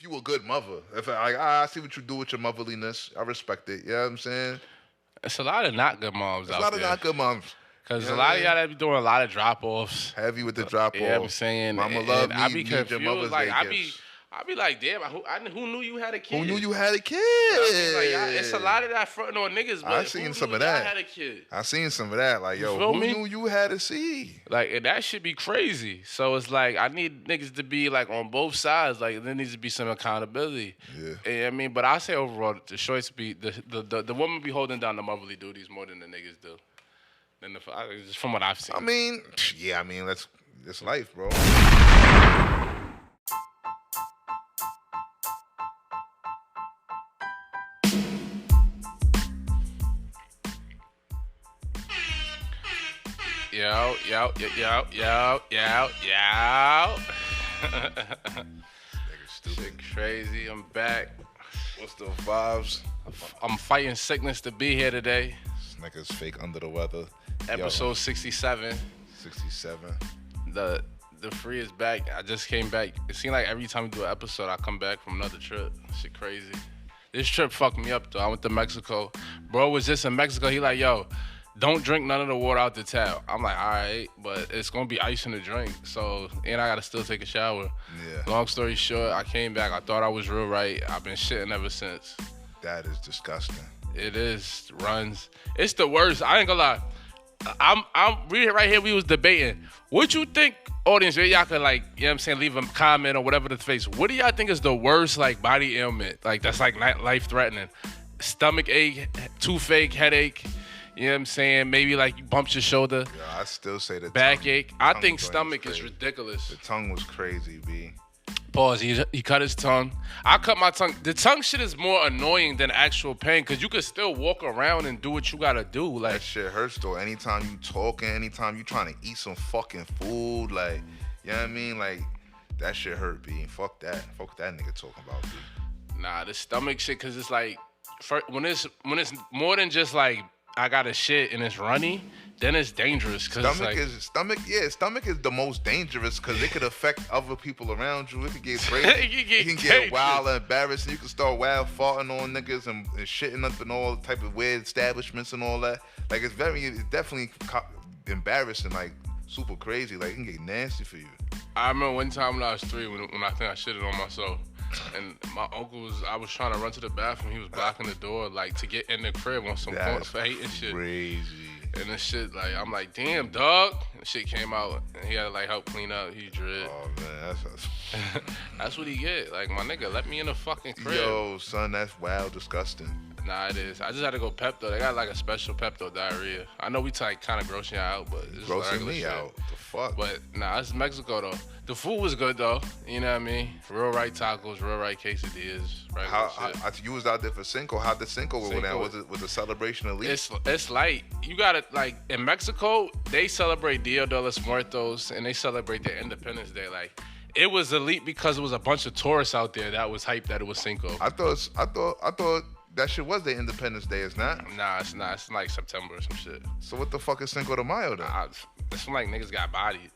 you a good mother. If I see what you do with your motherliness, I respect it. You know what I'm saying? It's a lot of not good moms There's out a lot of there. not good moms. Because You know a what I lot of mean? y'all that be doing a lot of drop-offs. Heavy with the drop off. Yeah, I'm saying. Mama and love I me. be Need your confused. Mother's Like, Day gifts. I be like, damn, who knew you had a kid? Who knew you had a kid? You know what I mean? Like, it's a lot of that fronting on niggas, but I who seen knew some of y'all that. had a kid? I seen some of that. Like, yo, feel who me? knew you had a seed? Like, and that should be crazy. So it's like, I need niggas to be like on both sides. Like, there needs to be some accountability. Yeah. And I mean, but I say overall, the choice be the woman be holding down the motherly duties more than the niggas do. Just from what I've seen. I mean, yeah, it's life, bro. Yo. Nigga stupid. Shit crazy. I'm back. What's the vibes? I'm fighting sickness to be here today. This nigga's fake under the weather. Episode 67. 67. The free is back. I just came back. It seems like every time we do an episode, I come back from another trip. Shit crazy. This trip fucked me up though. I went to Mexico. Bro was just in Mexico. He like, yo, don't drink none of the water out the tap. I'm like, all right, but it's gonna be ice in the drink. So, and I gotta still take a shower. Yeah. Long story short, I came back. I thought I was real right. I've been shitting ever since. That is disgusting. It is runs. It's the worst. I ain't gonna lie. We right here. We was debating. What you think, audience? Y'all could like, you know what I'm saying, leave a comment or whatever the face. What do y'all think is the worst like body ailment? Like that's like life threatening. Stomach ache, toothache, headache. You know what I'm saying? Maybe like you bumped your shoulder. Yeah, I still say the Backache. I tongue think joint stomach is crazy. ridiculous. The tongue was crazy, B. Pause. He cut his tongue. I cut my tongue. The tongue shit is more annoying than actual pain because you can still walk around and do what you gotta do. Like That shit hurts though. Anytime you talking, anytime you trying to eat some fucking food, like, you know what I mean? Like, that shit hurt, B. Fuck that. Fuck what that nigga talking about, B. nah, the stomach shit because it's like when it's more than just like I got a shit and it's runny, then it's dangerous. Cause Stomach is the most dangerous because it could affect other people around you. It could get crazy. It can get dangerous. wild and embarrassing. You can start wild farting on niggas and shitting up in all type of weird establishments and all that. Like it's definitely embarrassing. Like super crazy. Like it can get nasty for you. I remember one time when I was 3 when I think I shitted on myself. And my uncle I was trying to run to the bathroom. He was blocking the door, like, to get in the crib on some That's fate and shit. crazy. And the shit, like, I'm like, damn, dog. And the shit came out, and he had to, like, help clean up. He dread. Oh man, That's what he get. Like, my nigga, let me in the fucking crib. yo, son, that's wild, disgusting. Nah, it is. I just had to go Pepto. They got, like, a special Pepto diarrhea. I know we, like, kind of grossing you out, but it's Grossing regular me shit. out. The fuck. But, nah, it's Mexico, though. The food was good, though. You know what I mean? Real right tacos, real right quesadillas. Regular shit. You was out there for Cinco. How'd the Cinco go down? Cinco. Was it a celebration at least? It's light. You gotta, like, in Mexico, they celebrate Dia de los Muertos and they celebrate their Independence Day. Like, it was elite because it was a bunch of tourists out there that was hyped that it was Cinco. I thought that shit was their Independence Day. It's not. Nah, it's not. It's like September or some shit. So what the fuck is Cinco de Mayo then? It's like niggas got bodied.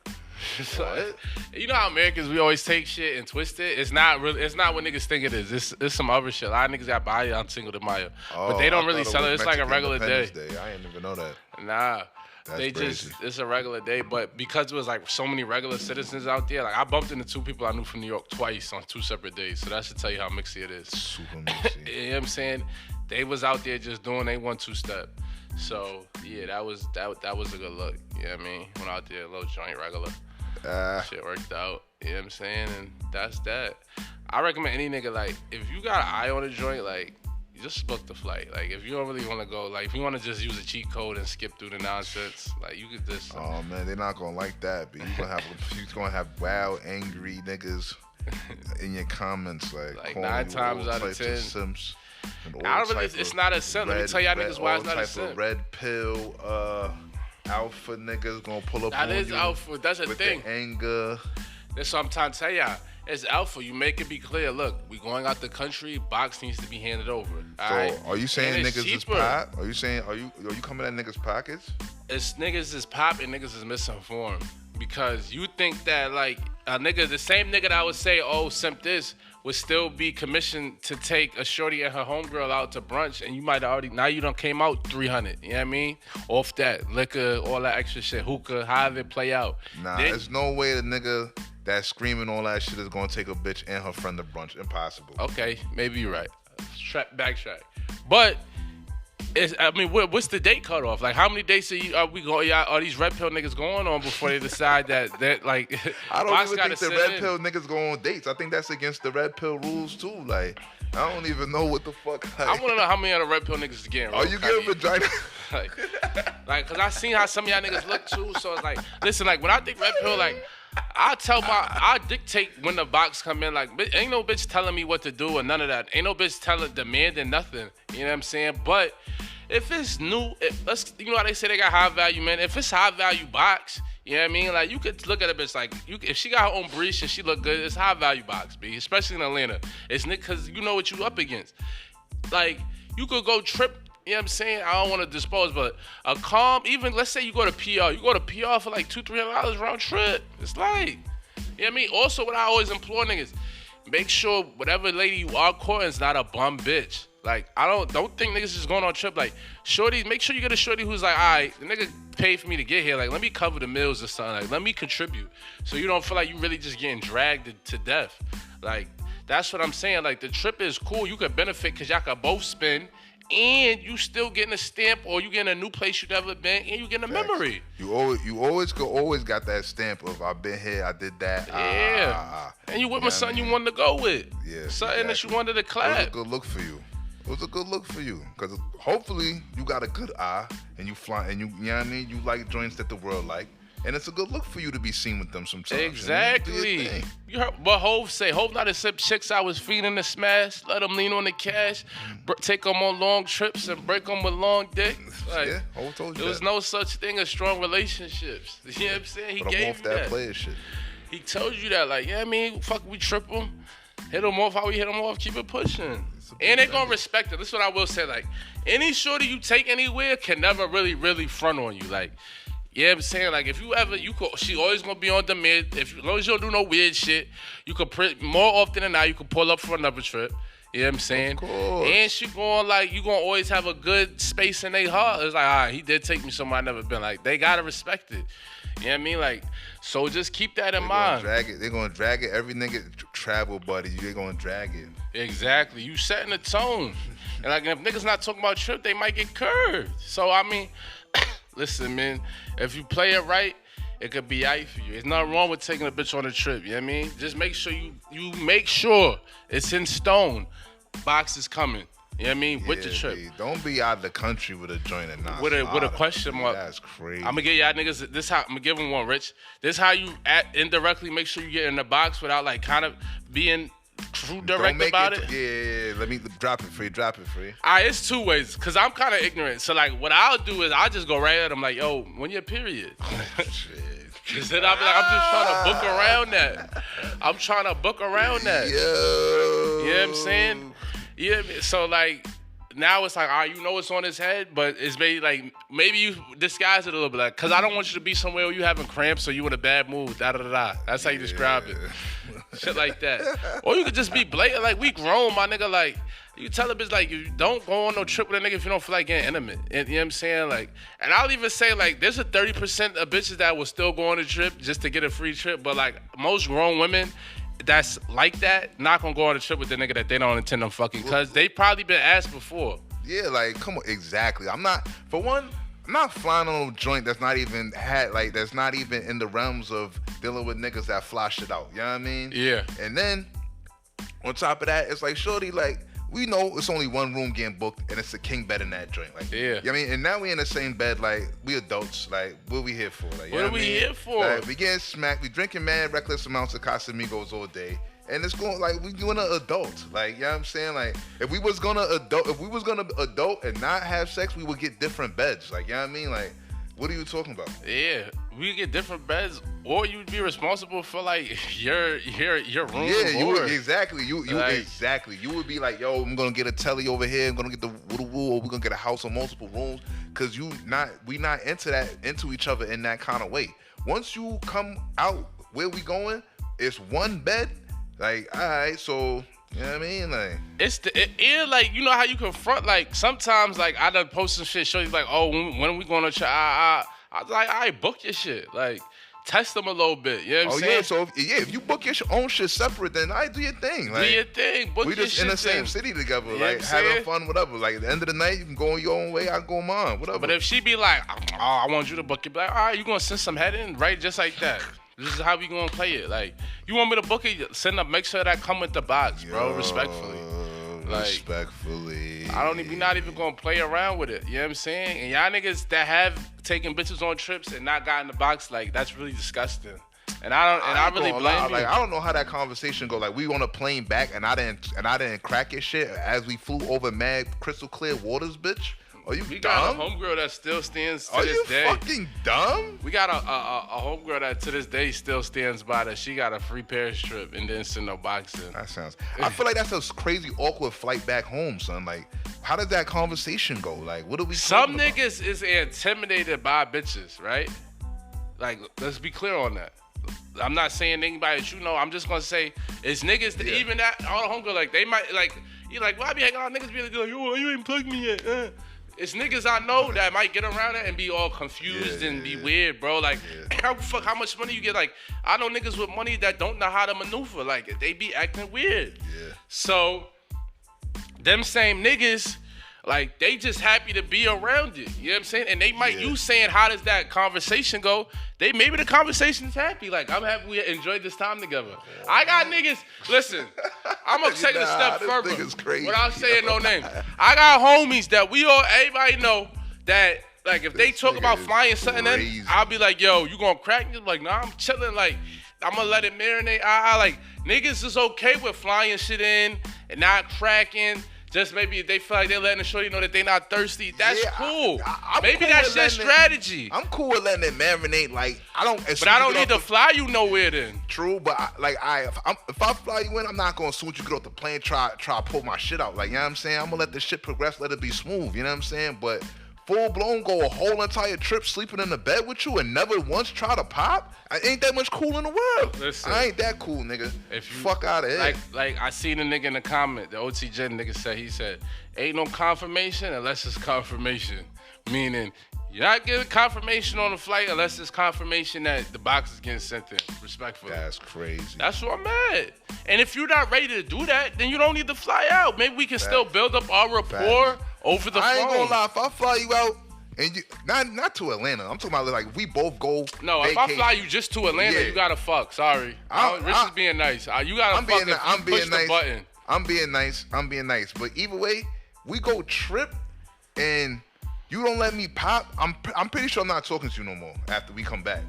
So you know how Americans, we always take shit and twist it. It's not really. It's not what niggas think it is. It's some other shit. A lot of niggas got bodied on Cinco de Mayo, but they don't really celebrate. It's like a regular day. I didn't even know that. Nah. That's crazy. It's a regular day, but because there was like so many regular citizens out there, like I bumped into 2 people I knew from New York twice on 2 separate days. So that should tell you how mixy it is. Super mixy. You know what I'm saying? They was out there just doing they 1-2 step. So yeah, that was a good look. You know what I mean? Went out there, a little joint regular. Shit worked out. You know what I'm saying? And that's that. I recommend any nigga, like, if you got an eye on a joint, like, just book the flight. Like, if you don't really want to go, like, if you want to just use a cheat code and skip through the nonsense, like, you could just. Oh man, they're not gonna like that. But you're gonna have wild, angry niggas in your comments, like 9 times out of 10. Simps I don't really. It's not a simp. Let me tell y'all niggas why it's not a simp. Red pill, alpha niggas gonna pull up that on is you alpha. That's a with thing. the anger. That's what I'm trying to tell y'all. It's alpha. You make it be clear. Look, we going out the country. Box needs to be handed over. All right? Are you saying And it's niggas is cheaper. pop? Are you saying are you coming at niggas pockets? It's niggas is pop and niggas is misinformed because you think that like a nigga, the same nigga that would say, oh, simp this, would still be commissioned to take a shorty and her homegirl out to brunch, and you might already now you done came out 300. You know what I mean? Off that liquor, all that extra shit, hookah, however it play out. Nah, there's no way the nigga that's screaming all that shit is gonna take a bitch and her friend to brunch. Impossible. Okay, maybe you're right. Backtrack, but. What's the date cutoff? Like, how many dates are we going? Are these red pill niggas going on before they decide that like? I don't even think the red pill niggas go on dates. I think that's against the red pill rules too. Like, I don't even know what the fuck. Like, I want to know how many of the red pill niggas is getting. Are you getting vagina? like, cause I seen how some of y'all niggas look too. So it's like, listen, like when I think red pill, like. I dictate when the box come in. Like, ain't no bitch telling me what to do or none of that. Ain't no bitch demanding nothing. You know what I'm saying? But if it's new, you know how they say they got high value, man. If it's high value box, you know what I mean? Like, you could look at a bitch like, if she got her own breach and she look good, it's high value box, B. Especially in Atlanta. It's because you know what you up against. Like, you could go trip. You know what I'm saying? I don't want to dispose, but a calm, even let's say you go to PR. You go to PR for like $200-$300 round trip. It's like, you know what I mean? Also, what I always implore niggas, make sure whatever lady you are courting is not a bum bitch. Like, I don't think niggas is going on a trip. Like, shorty, make sure you get a shorty who's like, all right, the nigga paid for me to get here. Like, let me cover the meals or something. Like, let me contribute. So you don't feel like you really just getting dragged to death. Like, that's what I'm saying. Like, the trip is cool. You could benefit because y'all could both spend. And you still getting a stamp, or you getting a new place you never been, and you getting a memory. You always got that stamp of I've been here, I did that. Yeah. And you with my son you wanted to go with. Yeah. Something that you wanted to clap. It was a good look for you. It was a good look for you, because hopefully you got a good eye, and you fly, and you know what I mean. You like joints that the world like. And it's a good look for you to be seen with them sometimes. Exactly. You heard what Hov say. Hov not accept chicks I was feeding the smash. Let them lean on the cash. Take them on long trips and break them with long dick. Like, yeah, Hov told you there was no such thing as strong relationships. You know what I'm saying? He gave you that. Player shit. He told you that. Like, yeah, I mean, fuck, we trip them. Hit them off how we hit them off. Keep it pushing. And they gonna respect it. This is what I will say. Like, any shorty you take anywhere can never really front on you. Like, yeah, I'm saying, like, if you ever, she always gonna be on demand. As long as you don't do no weird shit, you could more often than not, you could pull up for another trip. You know what I'm saying? Of course. And she going, like, you gonna always have a good space in their heart. It's like, all right, he did take me somewhere I never been. Like, they gotta respect it. You know what I mean? Like, so just keep that in mind. They're gonna drag it. Every nigga travel buddy, they're gonna drag it. Exactly. You setting the tone. And, like, if niggas not talking about trip, they might get curved. So, I mean, listen, man, if you play it right, it could be aight for you. There's nothing wrong with taking a bitch on a trip, you know what I mean? Just make sure you make sure it's in stone. Box is coming. You know what I mean? With the trip. Don't be out of the country with a joint and not with a question mark. That's crazy. I'm gonna get y'all niggas I'm gonna give them one, Rich. This how you indirectly make sure you get in the box without like kind of being true direct about it. Yeah. Let me drop it for you. All right, it's two ways, because I'm kind of ignorant. So, like, what I'll do is I'll just go right at them like, yo, when your period? Shit. Because then I'll be like, I'm just trying to book around that. Yo. You know what I'm saying? Yeah. So, like, now it's like, all right, you know it's on his head, but it's maybe you disguise it a little bit. Like, because I don't want you to be somewhere where you having cramps or you in a bad mood. Da-da-da-da. That's how you describe it. Shit like that. Or you could just be blatant. Like, we grown, my nigga. Like, you tell a bitch, like, you don't go on no trip with a nigga if you don't feel like getting intimate. And, you know what I'm saying? Like, and I'll even say, like, there's a 30% of bitches that will still go on a trip just to get a free trip. But, like, most grown women that's like that not gonna go on a trip with the nigga that they don't intend on fucking, because they probably been asked before. Yeah, like, come on, exactly. I'm not flying on a joint that's not even in the realms of dealing with niggas that fly shit out. You know what I mean? Yeah. And then on top of that, it's like, shorty, like, we know it's only one room getting booked and it's a king bed in that joint. Like, yeah. You know what I mean? And now we in the same bed, like, we adults. Like, what we here for? Like, what are we here for? Like, we getting smacked, we drinking mad reckless amounts of Casamigos all day. And it's going, like, we doing an adult. Like, you know what I'm saying? Like, if we was gonna adult and not have sex, we would get different beds. Like, you know what I mean? Like, what are you talking about? Yeah, we get different beds, or you'd be responsible for, like, your room. Yeah, you would, exactly. You exactly. You would be like, yo, I'm gonna get a telly over here. I'm gonna get the woo, or we're gonna get a house with multiple rooms, because we not into each other in that kind of way. Once you come out where we going, it's one bed. Like, all right, so You know what I mean? Like, like, you know how you confront, like, sometimes, like, I done post some shit, show you, like, oh, when are we going to try? I was like, all right, book your shit. Like, test them a little bit. You know what I'm saying? Yeah, so if you book your own shit separate, then I do your thing. Like, do your thing. Book we your just shit in the same then. city together, You know like, what I'm having fun, whatever. Like, at the end of the night, you can go your own way, I go mine, whatever. But if she be like, oh, I want you to book it, be like, all right, you gonna send some head in, right? Just like that. This is how we gonna play it. Like, you want me to book it? Send up. Make sure that come with the box, bro. Respectfully. Like, respectfully. We not even gonna play around with it. You know what I'm saying? And y'all niggas that have taken bitches on trips and not got in the box, like, that's really disgusting. And I really blame you. Like, I don't know how that conversation go. Like, we on a plane back, and I didn't crack your shit as we flew over mad crystal clear waters, bitch. Are you we dumb? got a homegirl that still stands to Are this you day. fucking dumb? We got a homegirl that to this day still stands by that she got a free Paris trip and didn't send no box in. That sounds. I feel like that's a crazy awkward flight back home, son. Like, how did that conversation go? Like, what are we? Some talking niggas is intimidated by bitches, right? Like, let's be clear on that. I'm not saying anybody that you know. I'm just gonna say it's niggas that even that all the homegirl, like, they might like you like, why be hanging out? Niggas be like, yo, you ain't plugged me yet. It's niggas I know that might get around it and be all confused and be weird, bro. Like, how much money you get? Like, I know niggas with money that don't know how to maneuver. Like, they be acting weird. Yeah. So, them same niggas, like, they just happy to be around it. You know what I'm saying? And they might, you saying, how does that conversation go? Maybe the conversation is happy. Like, I'm happy we enjoyed this time together. I got niggas, listen, I'm going to take it a step further without saying no name. I got homies that everybody know that, like, if they talk about flying something in, I'll be like, yo, you going to crack me? Like, nah, I'm chilling. Like, I'm going to let it marinate. Like, niggas is okay with flying shit in and not cracking. Just maybe they feel like they're letting the shorty know that they not thirsty. That's cool. Maybe cool that's their strategy. I'm cool with letting it marinate. Like, I don't need to fly you nowhere then. True, but if I fly you in, I'm not gonna, as soon as you get off the plane, try to pull my shit out. Like, you know what I'm saying? I'm gonna let the shit progress, let it be smooth. You know what I'm saying? But full blown, go a whole entire trip sleeping in the bed with you and never once try to pop? I ain't that much cool in the world. Listen, I ain't that cool, nigga. If you fuck out of here. Like I seen a nigga in the comment, the OTJ nigga said, ain't no confirmation unless it's confirmation. Meaning, you're not getting confirmation on the flight unless it's confirmation that the box is getting sent in. Respectfully. That's crazy. That's what I'm at. And if you're not ready to do that, then you don't need to fly out. Maybe we can still build up our rapport over the phone. I ain't gonna lie. If I fly you out, and you not to Atlanta, I'm talking about like we both go. No, if I fly you just to Atlanta, you gotta fuck. Sorry, Rich is being nice. You gotta push the button. I'm being nice. But either way, we go trip, and you don't let me pop. I'm pretty sure I'm not talking to you no more after we come back.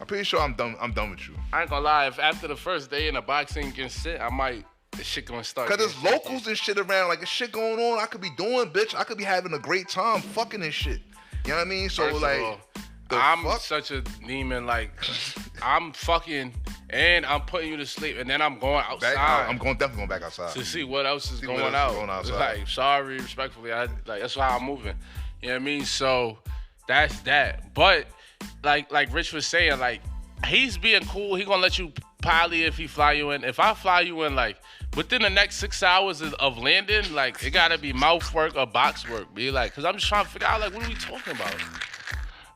I'm pretty sure I'm done with you. I ain't gonna lie. If after the first day in the boxing can sit, I might. The shit gonna start. Cause there's locals and shit around. Like, there's shit going on. I could be doing, bitch. I could be having a great time fucking and shit. You know what I mean? So First like, I'm such a demon. Like, I'm fucking and I'm putting you to sleep, and then I'm going outside. I'm definitely going back outside to see what else is going out. Like, sorry, respectfully, that's how I'm moving. You know what I mean? So that's that. But like Rich was saying, like, he's being cool. He gonna let you pilot if he fly you in. If I fly you in, like, within the next 6 hours of landing, like, it gotta be mouth work or box work, be like, cause I'm just trying to figure out, like, what are we talking about?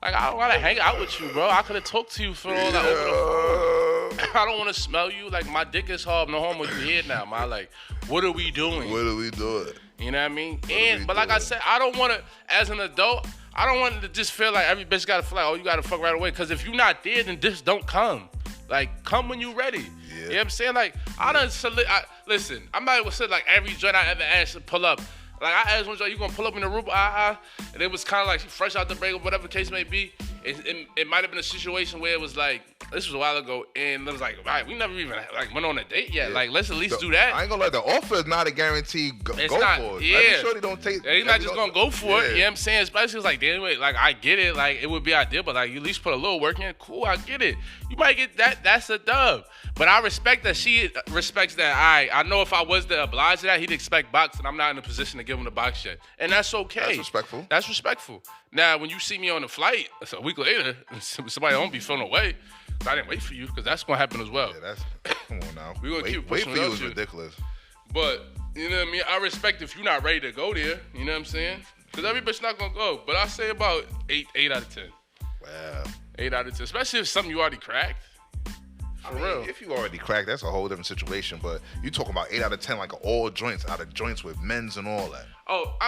Like, I don't wanna hang out with you, bro. I could have talked to you for all that over the phone. I don't wanna smell you. Like, my dick is hard. No homo, you here now, man. Like, what are we doing? What are we doing? You know what I mean? But like I said, I don't wanna, as an adult, I don't want to just feel like every bitch gotta feel like, oh, you gotta fuck right away. Cause if you're not there, then just don't come. Like, come when you ready. Yeah. You know what I'm saying? Like, listen, I'm not gonna say like every joint I ever asked to pull up. Like, I asked one joint, you gonna pull up in the room? And it was kind of like fresh out the break or whatever the case may be. It might have been a situation where it was like, this was a while ago, and it was like, all right, we never even like went on a date yet. Yeah. Like, let's at least do that. I ain't gonna lie, the offer is not a guarantee. Go for it. Yeah. Every shorty don't take. He's not just gonna go for it. You know what I'm saying? Especially, it's like, damn, wait, like, I get it. Like, it would be ideal, but like, you at least put a little work in. Cool, I get it. You might get that. That's a dub. But I respect that she respects that. I know if I was to oblige to that, he'd expect box, and I'm not in a position to give him the box yet. And that's okay. That's respectful. That's respectful. Now, when you see me on the flight, it's a week later, somebody don't be feeling away. So I didn't wait for you, because that's gonna happen as well. Yeah, come on now. We gonna keep pushing. Wait for you is ridiculous. But, you know what I mean? I respect if you're not ready to go there. You know what I'm saying? Because every bitch not going to go. But I say about 8 out of 10. Wow. 8 out of 10. Especially if it's something you already cracked. For real. If you already cracked, that's a whole different situation. But you talking about 8 out of 10, like all joints, out of joints with men's and all that. Oh,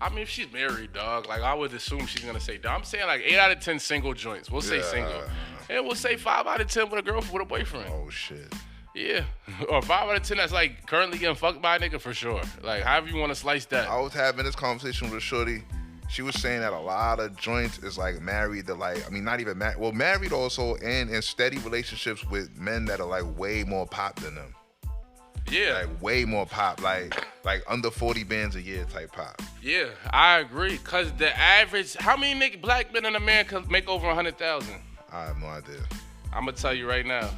I mean, if she's married, dog, like I would assume she's gonna say, dog. I'm saying like 8 out of 10 single joints. We'll say single, and we'll say 5 out of 10 with a girlfriend, with a boyfriend. Oh shit. Yeah, or 5 out of 10 that's like currently getting fucked by a nigga for sure. Like however you want to slice that. I was having this conversation with a shorty. She was saying that a lot of joints is like married to like, I mean, not even married. Well, married also and in steady relationships with men that are like way more pop than them. Yeah. Like way more pop, like under 40 bands a year type pop. Yeah, I agree. Cause the average, how many black men in America make over 100,000? I have no idea. I'm gonna tell you right now.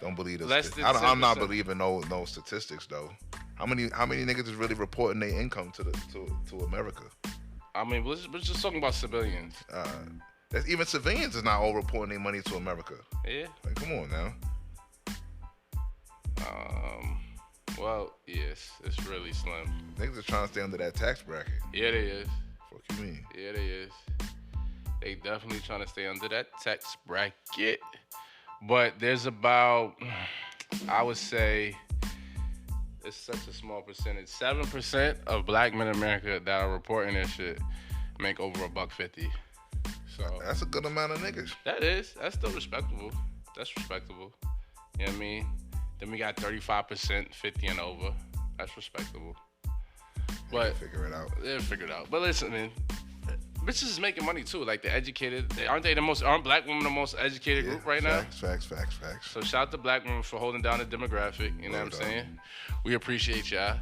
Don't believe this. Less than I'm not believing no statistics though. How many niggas is really reporting their income to America? I mean, we're just talking about civilians. That's even civilians is not all reporting their money to America. Yeah. Like, come on now. Well, yes, it's really slim. Niggas are trying to stay under that tax bracket. Yeah, they is. Fuck you mean? Yeah, they is. They definitely trying to stay under that tax bracket. But there's about, I would say, it's such a small percentage. 7% of black men in America that are reporting this shit make over $150. So that's a good amount of niggas. That's still respectable. That's respectable. You know what I mean? Then we got 35%, 50 and over. That's respectable. But figure it out. They'll figure it out. But listen, man, bitches is making money too. Like the educated, aren't black women the most educated group right now? Facts. So shout out to black women for holding down the demographic. You know what I'm saying? We appreciate y'all.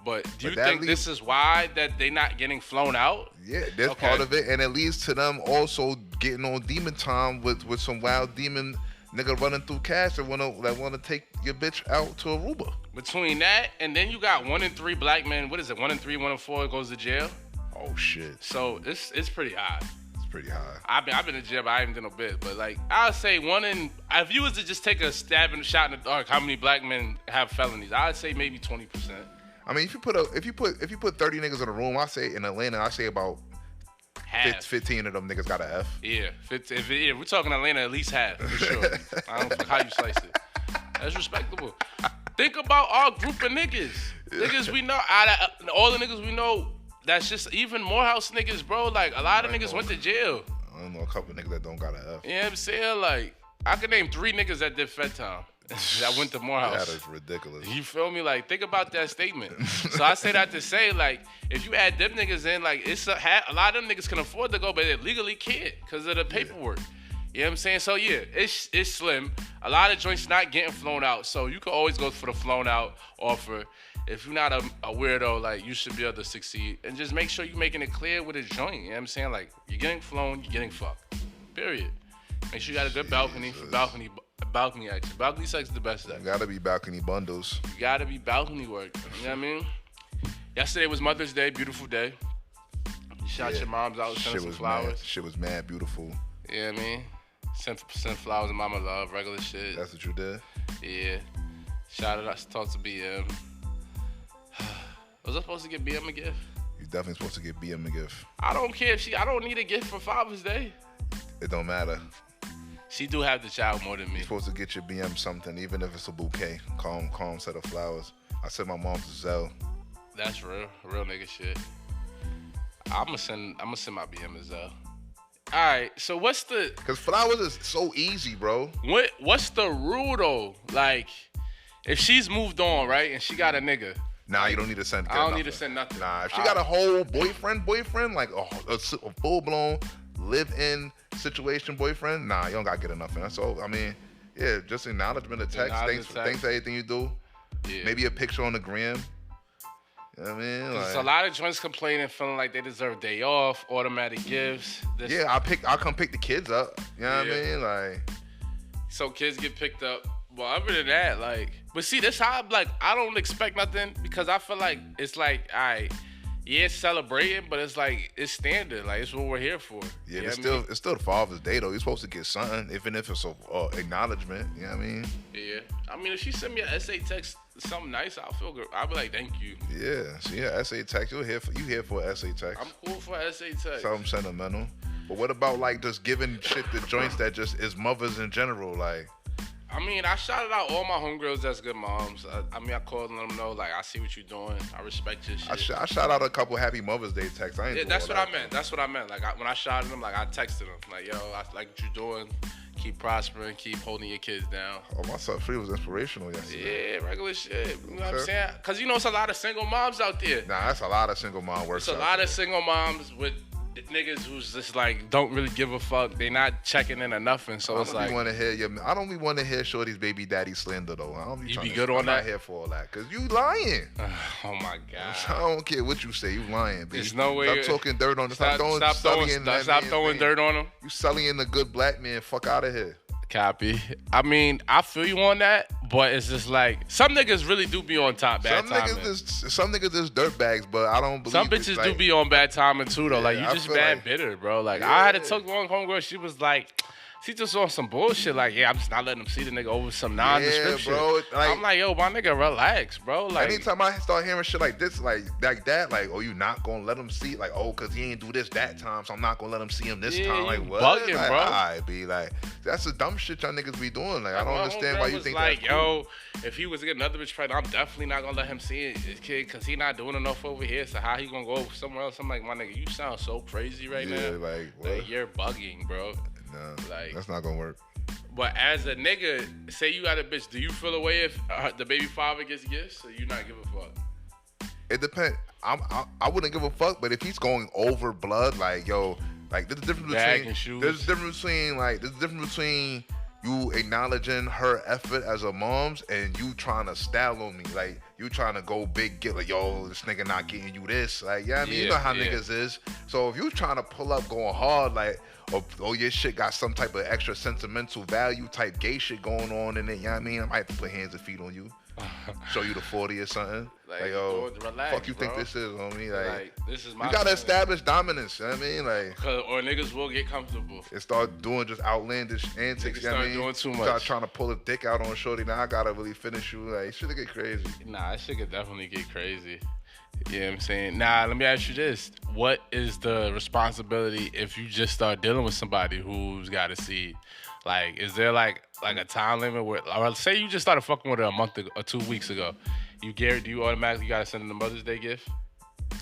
But do you think this is why that they not getting flown out? Yeah, that's part of it, and it leads to them also getting on demon time with some wild demon nigga running through cash that wanna take your bitch out to Aruba. Between that and then you got 1 in 3 black men. What is it? 1 in 3, 1 in 4 goes to jail. Oh shit. So it's pretty high. It's pretty high. I've been to jail, but I haven't done no bit. But like I'll say if you was to just take a stab and shot in the dark, how many black men have felonies? I'd say maybe 20%. I mean, if you put 30 niggas in a room, I say in Atlanta, I say about half. 15 of them niggas got a F. Yeah, we're talking Atlanta, at least half for sure. I don't know how you slice it. That's respectable. Think about our group of niggas. Niggas we know, all the niggas we know, that's just even Morehouse niggas, bro. Like, a lot of niggas went to jail. I don't know a couple of niggas that don't got an F. You know what I'm saying? Like, I could name 3 niggas that did Fed time. That went to Morehouse. That is ridiculous. You feel me? Like, think about that statement. So I say that to say, like, if you add them niggas in, like, it's a lot of them niggas can afford to go, but they legally can't because of the paperwork. You know what I'm saying? So yeah, it's slim. A lot of joints not getting flown out, so you can always go for the flown out offer. If you're not a weirdo, like, you should be able to succeed. And just make sure you're making it clear with a joint. You know what I'm saying? Like, you're getting flown, you're getting fucked. Period. Make sure you got a good balcony for balcony action. Balcony sex is the best sex. You gotta be balcony bundles. You gotta be balcony work. You know what I mean? Yesterday was Mother's Day, beautiful day. You shot your moms out, sent some flowers. Shit was mad beautiful. You know what I mean? Sent flowers and mama love, regular shit. That's what you did? Yeah. Shout out, talk to BM. Was I supposed to get BM a gift? You definitely supposed to get BM a gift. I don't care if I don't need a gift for Father's Day. It don't matter. She do have the child more than me. You're supposed to get your BM something, even if it's a bouquet. Calm set of flowers. I sent my mom to Zell. That's real nigga shit. I'ma send my BM to Zell. All right, so what's the? Cause flowers is so easy, bro. What's the rule though? Like, if she's moved on, right, and she got a nigga. Nah, you don't need to send. I don't need to send nothing. Nah, if she got a whole boyfriend, like a full blown live-in situation boyfriend, nah, you don't gotta get nothing. That's all. I mean, yeah, just acknowledgement of text. Thanks for everything you do. Yeah. Maybe a picture on the gram. You know what I mean? Like, a lot of joints complaining, feeling like they deserve a day off, automatic gifts. I'll come pick the kids up. You know what I mean? Like, so kids get picked up. Well, other than that, like, but see, that's how I'm like, I don't expect nothing because I feel like it's like, all right, Yeah, it's celebrating, but it's like it's standard. Like it's what we're here for. Yeah, it's still the Father's Day though. You're supposed to get something, even if it's a acknowledgement. You know what I mean? Yeah. I mean, if she send me an essay text, something nice, I'll feel good. I'll be like, thank you. Yeah. So yeah, essay text. You here for an essay text? I'm cool for an essay text. Something sentimental. But what about like just giving shit to joints that just is mothers in general, like? I mean, I shouted out all my homegirls that's good moms. I mean, I called and let them know, like, I see what you're doing. I respect your shit. I shot out a couple Happy Mother's Day texts. That's what I meant. That's what I meant. Like, when I shouted them, like, I texted them. Like, yo, I like what you're doing. Keep prospering. Keep holding your kids down. Oh, my son Free was inspirational yesterday. Yeah, regular shit. You know what I'm saying? Because, you know, it's a lot of single moms out there. Nah, that's a lot of single mom work. It's a lot of single moms with niggas who's just like don't really give a fuck. They not checking in or nothing. So it's like I don't be want to hear Shorty's baby daddy slander though. I don't be. You be good on that. I'm not here for all that because you lying. Oh my god. I don't care what you say. You lying. B. There's no way. Stop talking dirt on. Stop throwing dirt on him. You sullying the good black man. Fuck out of here. Copy. I mean, I feel you on that, but it's just like some niggas really do be on top bad timing. Some niggas just dirt bags, but I don't believe some bitches do be on bad timing too, though. Yeah, like you just bad bitter, bro. Like I had to talk to one homegirl. She was like, she just on some bullshit. Like, yeah, I'm just not letting them see the nigga over some nondescript shit. Bro. Like, I'm like, yo, my nigga, relax, bro. Like, anytime I start hearing shit like this, like that, like, oh, you not gonna let him see, like, oh, cause he ain't do this that time, so I'm not gonna let him see him this time. Like, what? Bugging, like, bro. I be like, that's the dumb shit y'all niggas be doing. Like, I don't understand why you think like, that's cool. yo, if he was to get another bitch pregnant, I'm definitely not gonna let him see his kid, cause he not doing enough over here. So how he gonna go somewhere else? I'm like, my nigga, you sound so crazy right now. Like, what? Like, you're bugging, bro. Nah, like, that's not gonna work. But as a nigga, say you got a bitch, do you feel a way if the baby father gets gifts, or you not give a fuck? It depends. I wouldn't give a fuck, but if he's going over blood, like, yo, like there's a difference between you acknowledging her effort as a mom's and you trying to style on me, like you trying to go big, get like, yo, this nigga not getting you this, like, yeah, I mean, you know how niggas is. So if you trying to pull up going hard, like, or your shit got some type of extra sentimental value type gay shit going on in it, you know what I mean? I might have to put hands and feet on you. Show you the 40 or something. Like, yo, relax, fuck you bro. think this is, homie? Like this is my you gotta establish dominance, you know what I mean? Like, or niggas will get comfortable. And start doing just outlandish antics, you know what I mean? Doing too much. Start trying to pull a dick out on Shorty. Now I gotta really finish you. Like, shit get crazy. Nah, that shit could definitely get crazy. You know what I'm saying? Nah, let me ask you this. What is the responsibility if you just start dealing with somebody who's got a seed? Like, is there like a time limit where, or say you just started fucking with her a month ago, or 2 weeks ago? Do you automatically gotta send them the Mother's Day gift?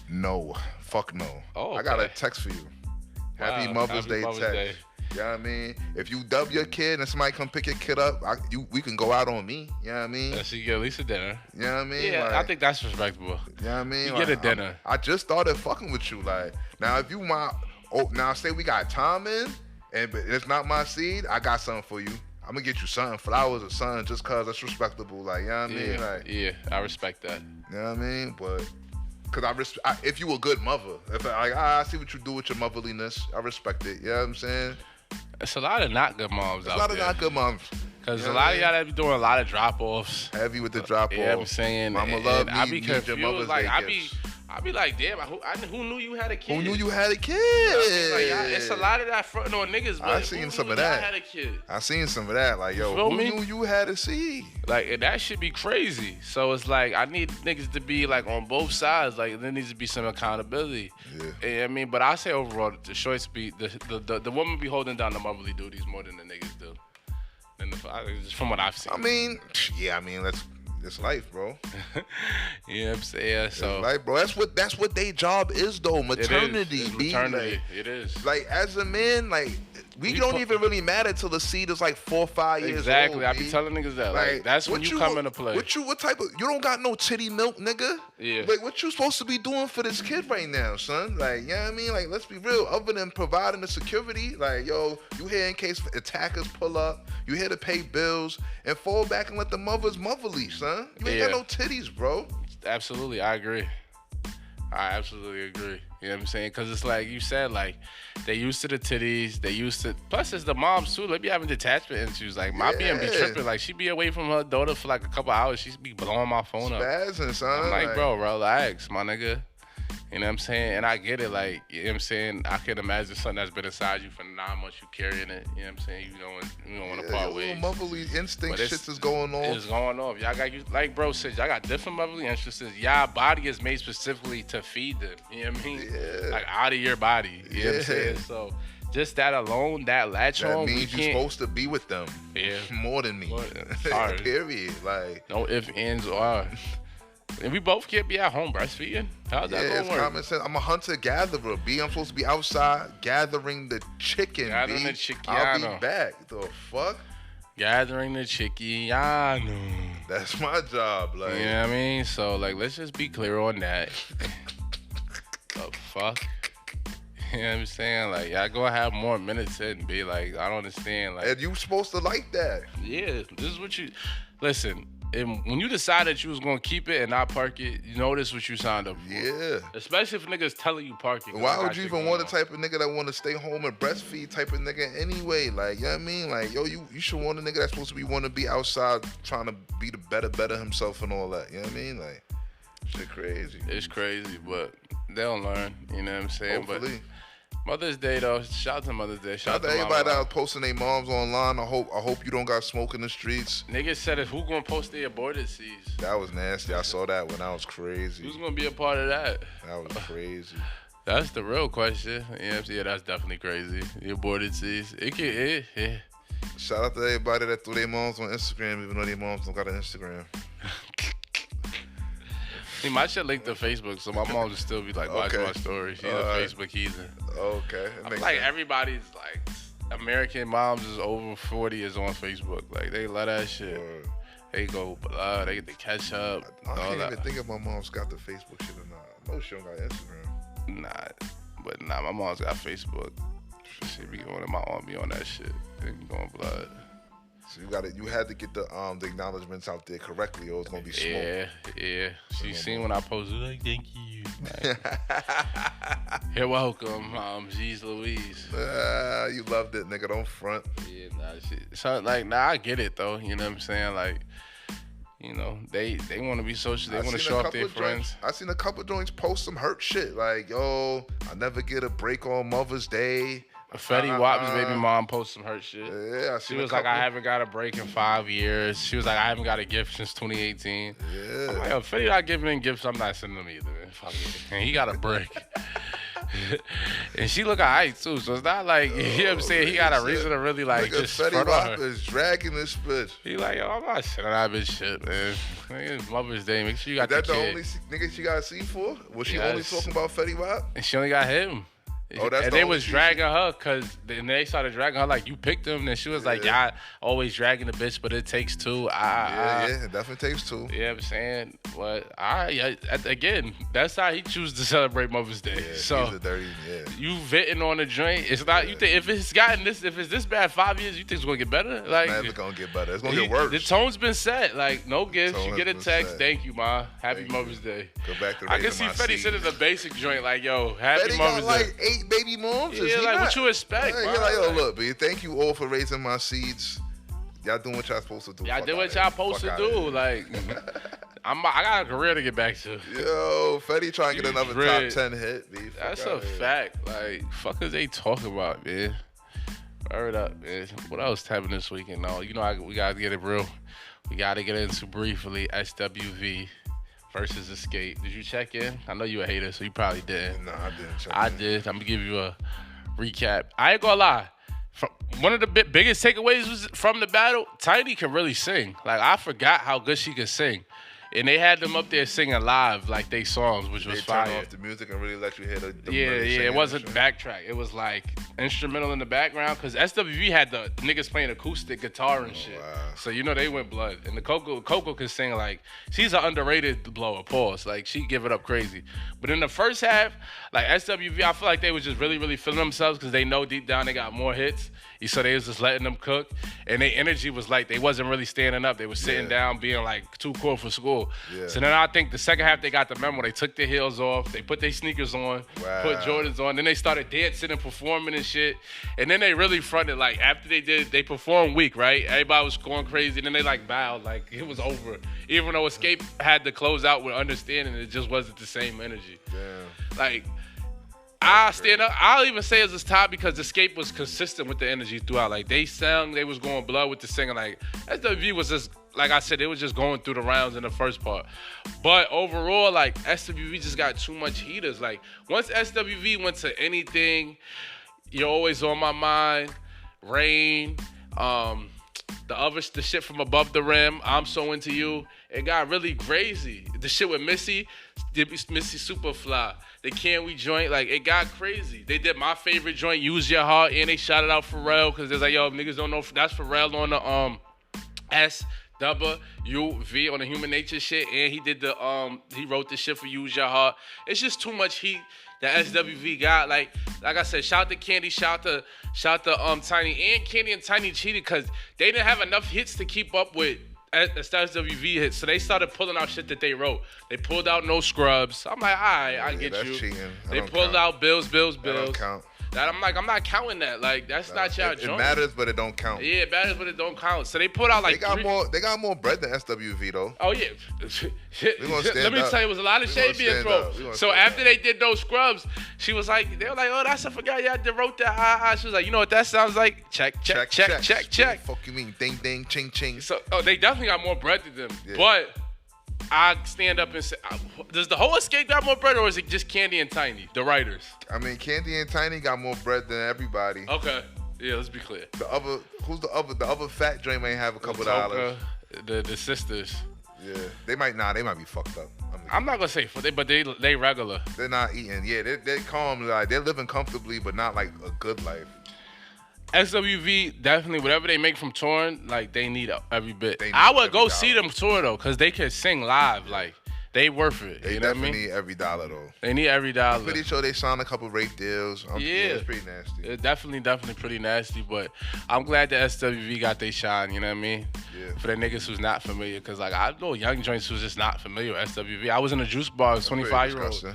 No. Fuck no. Oh, okay. I got a text for you. Happy Mother's Day text. Day. You know what I mean? If you dub your kid and somebody come pick your kid up, we can go out on me. You know what I mean? So you get at least a dinner. You know what I mean? Yeah, like, I think that's respectable. You know what I mean? You get a dinner. I just started fucking with you. Like, now if you now say we got time in, and it's not my seed, I got something for you. I'm gonna get you something, flowers or something, just cause that's respectable. Like, you know what I mean? Like, yeah, I respect that. You know what I mean? But cause if you a good mother, if I see what you do with your motherliness, I respect it. You know what I'm saying? It's a lot of not good moms out there. A lot of not good moms. Cause a lot of y'all that be doing a lot of drop offs. Heavy with the drop off. Yeah, I'm saying. Mama love me. I be confused. Your Mother's Day gifts. I be like, damn, who knew you had a kid? Who knew you had a kid? It's a lot of that fronting on niggas. But I seen some of that. Had a kid? I seen some of that. Like, yo, who knew you had a seed? Like, and that should be crazy. So it's like, I need niggas to be like on both sides. Like, there needs to be some accountability. Yeah. You know what I mean? But I say overall, the shorts be the woman be holding down the motherly duties more than the niggas do. Just from what I've seen. I mean, yeah, it's life, bro. You know what I'm saying? So, it's life, bro. That's what their job is, though. Maternity, It's maternity. Like, it is. Like, as a man, like, we don't even really matter till the seed is like 4 or 5 years old. Exactly. I be telling niggas that. Like, that's when you come into play. What type of, you don't got no titty milk, nigga? Yeah. Like, what you supposed to be doing for this kid right now, son? Like, you know what I mean? Like, let's be real. Other than providing the security, like, yo, you here in case attackers pull up. You here to pay bills and fall back and let the mothers motherly, son. You ain't got no titties, bro. Absolutely. I agree. I absolutely agree. You know what I'm saying? Because it's like you said, like, they used to the titties. They used to, plus it's the moms too. They be having detachment issues. Like, my BM be tripping. Like, she be away from her daughter for like a couple hours. She be blowing my phone up. Spazzing, son. I'm like, bro, relax, my nigga. You know what I'm saying? And I get it, like, you know what I'm saying? I can imagine something that's been inside you for 9 months, you carrying it, you know what I'm saying? You don't want to part ways. Motherly instinct shit is going on. It's going on. Y'all got, like bro said, y'all got different motherly instincts. Y'all body is made specifically to feed them. You know what I mean? Yeah. Like, out of your body. You know what I'm saying? So, just that alone, that latch that on, means you're supposed to be with them. Yeah. More than me. Period. Like, no ifs, ands, or. And we both can't be at home breastfeeding. How's that going to work? Common sense. I'm a hunter-gatherer, B. I'm supposed to be outside gathering the chicken, gathering B. The chicken. I'll be back. The fuck? Gathering the chicken. That's my job. Like, you know what I mean? So, like, let's just be clear on that. The fuck? You know what I'm saying? Like, y'all go have more minutes in, be like, I don't understand. Like, and you supposed to like that. Yeah, this is what you... Listen, when you decided you was going to keep it and not park it, you know this what you signed up for. Yeah. Especially if niggas telling you park it. Why would you even want the type of nigga that want to stay home and breastfeed type of nigga anyway? Like, you know what I mean? Like, yo, you should want a nigga that's supposed to want to be outside trying to be the better himself and all that. You know what I mean? Like, shit crazy. It's crazy, but they'll learn. You know what I'm saying? Hopefully. But Mother's Day though, shout out to Mother's Day. Shout out to everybody that was posting their moms online. I hope you don't got smoke in the streets. Niggas said who gonna post their aborted seeds? That was nasty. I saw that when I was crazy. Who's gonna be a part of that? That was crazy. That's the real question. Yeah, that's definitely crazy. The aborted seeds. Yeah. Shout out to everybody that threw their moms on Instagram, even though their moms don't got an Instagram. See, my shit linked to Facebook, so my mom would still be like watching my stories. She's a Facebook heathen. Okay. I feel like everybody's like American moms is over 40 is on Facebook. Like they love that shit. They go they get the catch up. I can't even think if my mom's got the Facebook shit or not. I know she don't got Instagram. Nah, my mom's got Facebook. She be going, my aunt be on that shit. They be going blood. So you had to get the acknowledgments out there correctly, or it's gonna be smoke. Yeah. She seen when I posted, like, thank you. Like, you're welcome, G's Louise. You loved it, nigga. Don't front. Yeah, so like, I get it though. You know what I'm saying? Like, you know, they want to be social. They want to show off their friends. I seen a couple joints post some hurt shit. Like, yo, I never get a break on Mother's Day. Fetty Wap's baby mom posted some hurt shit. Yeah, she was like, I haven't got a break in 5 years. She was like, I haven't got a gift since 2018. Yeah. I'm like, yo, Fetty not giving gifts. I'm not sending them either. Fuck it. And he got a break. And she look alright too, so it's not like, you know what I'm saying, he got a reason to really like just Fetty front on Wap her. is dragging this bitch. He like, yo, I'm not sending that bitch shit, man. It's Mother's Day, make sure you got the kid. Is that the only nigga she got a scene for? Was she only talking about Fetty Wap? And she only got him. And they was dragging her because then they started dragging her like, you picked him. And she was like, y'all always dragging the bitch, but it takes two. Yeah, it definitely takes two. Yeah, I'm saying. But again, that's how he chooses to celebrate Mother's Day. Yeah, so he's a dirty, you venting on the joint. It's not, you think if it's this bad 5 years, you think it's gonna get better? Like, it's gonna get better. It's gonna get worse. The tone's been set. Like, no gifts. You get a text. Set. Thank you, Ma. Happy Mother's Day. Go back to I can see Fetty sitting in the basic joint like, yo, happy Fetty Mother's got Day. like 8 baby moms. Yeah, like what you expect. You're like, yo, look, B, thank you all for raising my seeds. Y'all doing what y'all supposed to do. Y'all did what y'all supposed to do. Like, I got a career to get back to. Yo, Fetty trying to get another top 10 hit, B. That's a fact. Like, fuck is they talking about, man? Word up, man. What else happened this weekend? No, you know, we gotta get it real. We gotta get into briefly SWV versus Xscape. Did you check in? I know you a hater, so you probably didn't. No, I didn't check in. I did. I'm gonna give you a recap. I ain't gonna lie. One of the biggest takeaways was from the battle, Tiny can really sing. Like, I forgot how good she could sing. And they had them up there singing live, like they songs, which was fire. They turn off the music and really let you hear the Yeah. It wasn't backtrack. It was like instrumental in the background because SWV had the niggas playing acoustic guitar and shit. Wow. So you know they went blood. And the Coco can sing like she's an underrated blower. Pause. Like she give it up crazy. But in the first half, like SWV, I feel like they was just really feeling themselves because they know deep down they got more hits. You saw they was just letting them cook, and their energy was like they wasn't really standing up. They was sitting down, being like too cool for school. Yeah. So then I think the second half they got the memo. They took their heels off, they put their sneakers on, put Jordans on. Then they started dancing and performing and shit. And then they really fronted. Like after they performed weak, right? Everybody was going crazy. And then they like bowed, like it was over. Even though Xscape had to close out with understanding, it just wasn't the same energy. Damn. Like. I stand up. I'll even say it's top because Xscape was consistent with the energy throughout. Like they sang, they was going blood with the singing. Like SWV was just, like I said, it was just going through the rounds in the first part. But overall, like SWV just got too much heaters. Like once SWV went to anything, You're Always on My Mind, Rain, the shit from Above the Rim, I'm So Into You. It got really crazy. The shit with Missy Superfly. The Can We joint, like it got crazy. They did my favorite joint, Use Your Heart, and they shouted out Pharrell because they're like, yo, niggas don't know that's Pharrell on the SWV on the Human Nature shit, and he did he wrote the shit for Use Your Heart. It's just too much heat that SWV got. Like I said, shout to Candy, shout to Tiny, and Candy and Tiny cheated because they didn't have enough hits to keep up with SWV hits, so they started pulling out shit that they wrote. They pulled out No Scrubs. I'm like, all right, I get you. Cheating. They pulled out Bills. That don't count. That I'm like, I'm not counting that. Like that's not y'all joint. It matters, but it don't count. Yeah, it matters, but it don't count. So they put out like they got more bread than SWV though. Oh yeah. Let me tell you, it was a lot of shade being thrown. So after they did those scrubs, they were like, oh, that's I forgot y'all wrote that. She was like, you know what that sounds like? Check. Fuck you mean? Ding ding ching ching. So they definitely got more bread than them. Yeah. But I stand up and say, does the whole Xscape got more bread, or is it just Candy and Tiny, the writers? I mean, Candy and Tiny got more bread than everybody. Okay, yeah, let's be clear. The other fat joint may have a couple dollars. The sisters. Yeah, they might be fucked up. I'm not gonna say but they regular. They're not eating. Yeah, they're calm. Like they're living comfortably, but not like a good life. SWV definitely, whatever they make from touring, like they need every bit. I would go see them tour though, cause they can sing live. Like they worth it. They definitely need every dollar though. They need every dollar. I'm pretty sure they signed a couple rape deals. Yeah, it's pretty nasty. It's definitely pretty nasty. But I'm glad that SWV got their shine. You know what I mean? Yeah. For the niggas who's not familiar, cause like I know young joints who's just not familiar with SWV. I was in a juice bar, 25-year-old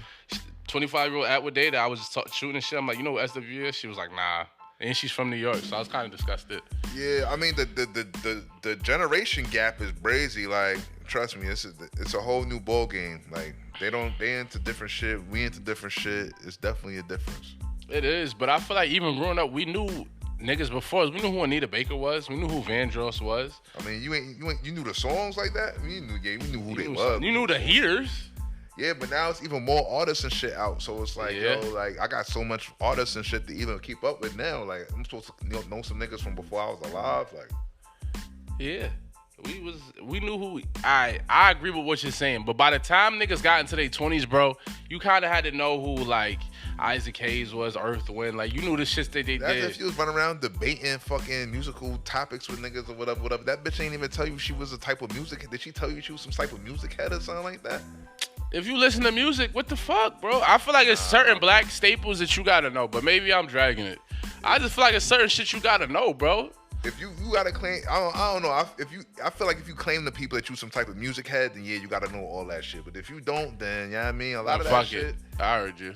at with Data. I was just shooting and shit. I'm like, you know what SWV is? She was like, nah. And she's from New York, so I was kind of disgusted. Yeah, I mean the generation gap is crazy. Like, trust me, it's a whole new ball game. Like they into different shit, we into different shit. It's definitely a difference. It is, but I feel like even growing up, we knew niggas before us. We knew who Anita Baker was. We knew who Vandross was. I mean, you knew the songs like that. We knew who they was. You knew the heaters. Yeah, but now it's even more artists and shit out. So it's like, yo, like I got so much artists and shit to even keep up with now. Like I'm supposed to know some niggas from before I was alive. Like, yeah, we knew who. I agree with what you're saying, but by the time niggas got into their 20s, bro, you kind of had to know who like Isaac Hayes was, Earth Wind. Like you knew the shit that they did. That's if she was running around debating fucking musical topics with niggas or whatever. That bitch ain't even tell you she was a type of music. Did she tell you she was some type of music head or something like that? If you listen to music, what the fuck, bro? I feel like it's certain black staples that you gotta know, but maybe I'm dragging it. I just feel like it's certain shit you gotta know, bro. If you gotta claim, I don't know. I feel like if you claim the people that you some type of music head, then yeah, you gotta know all that shit. But if you don't, then yeah, I mean, a lot of that shit. I heard you.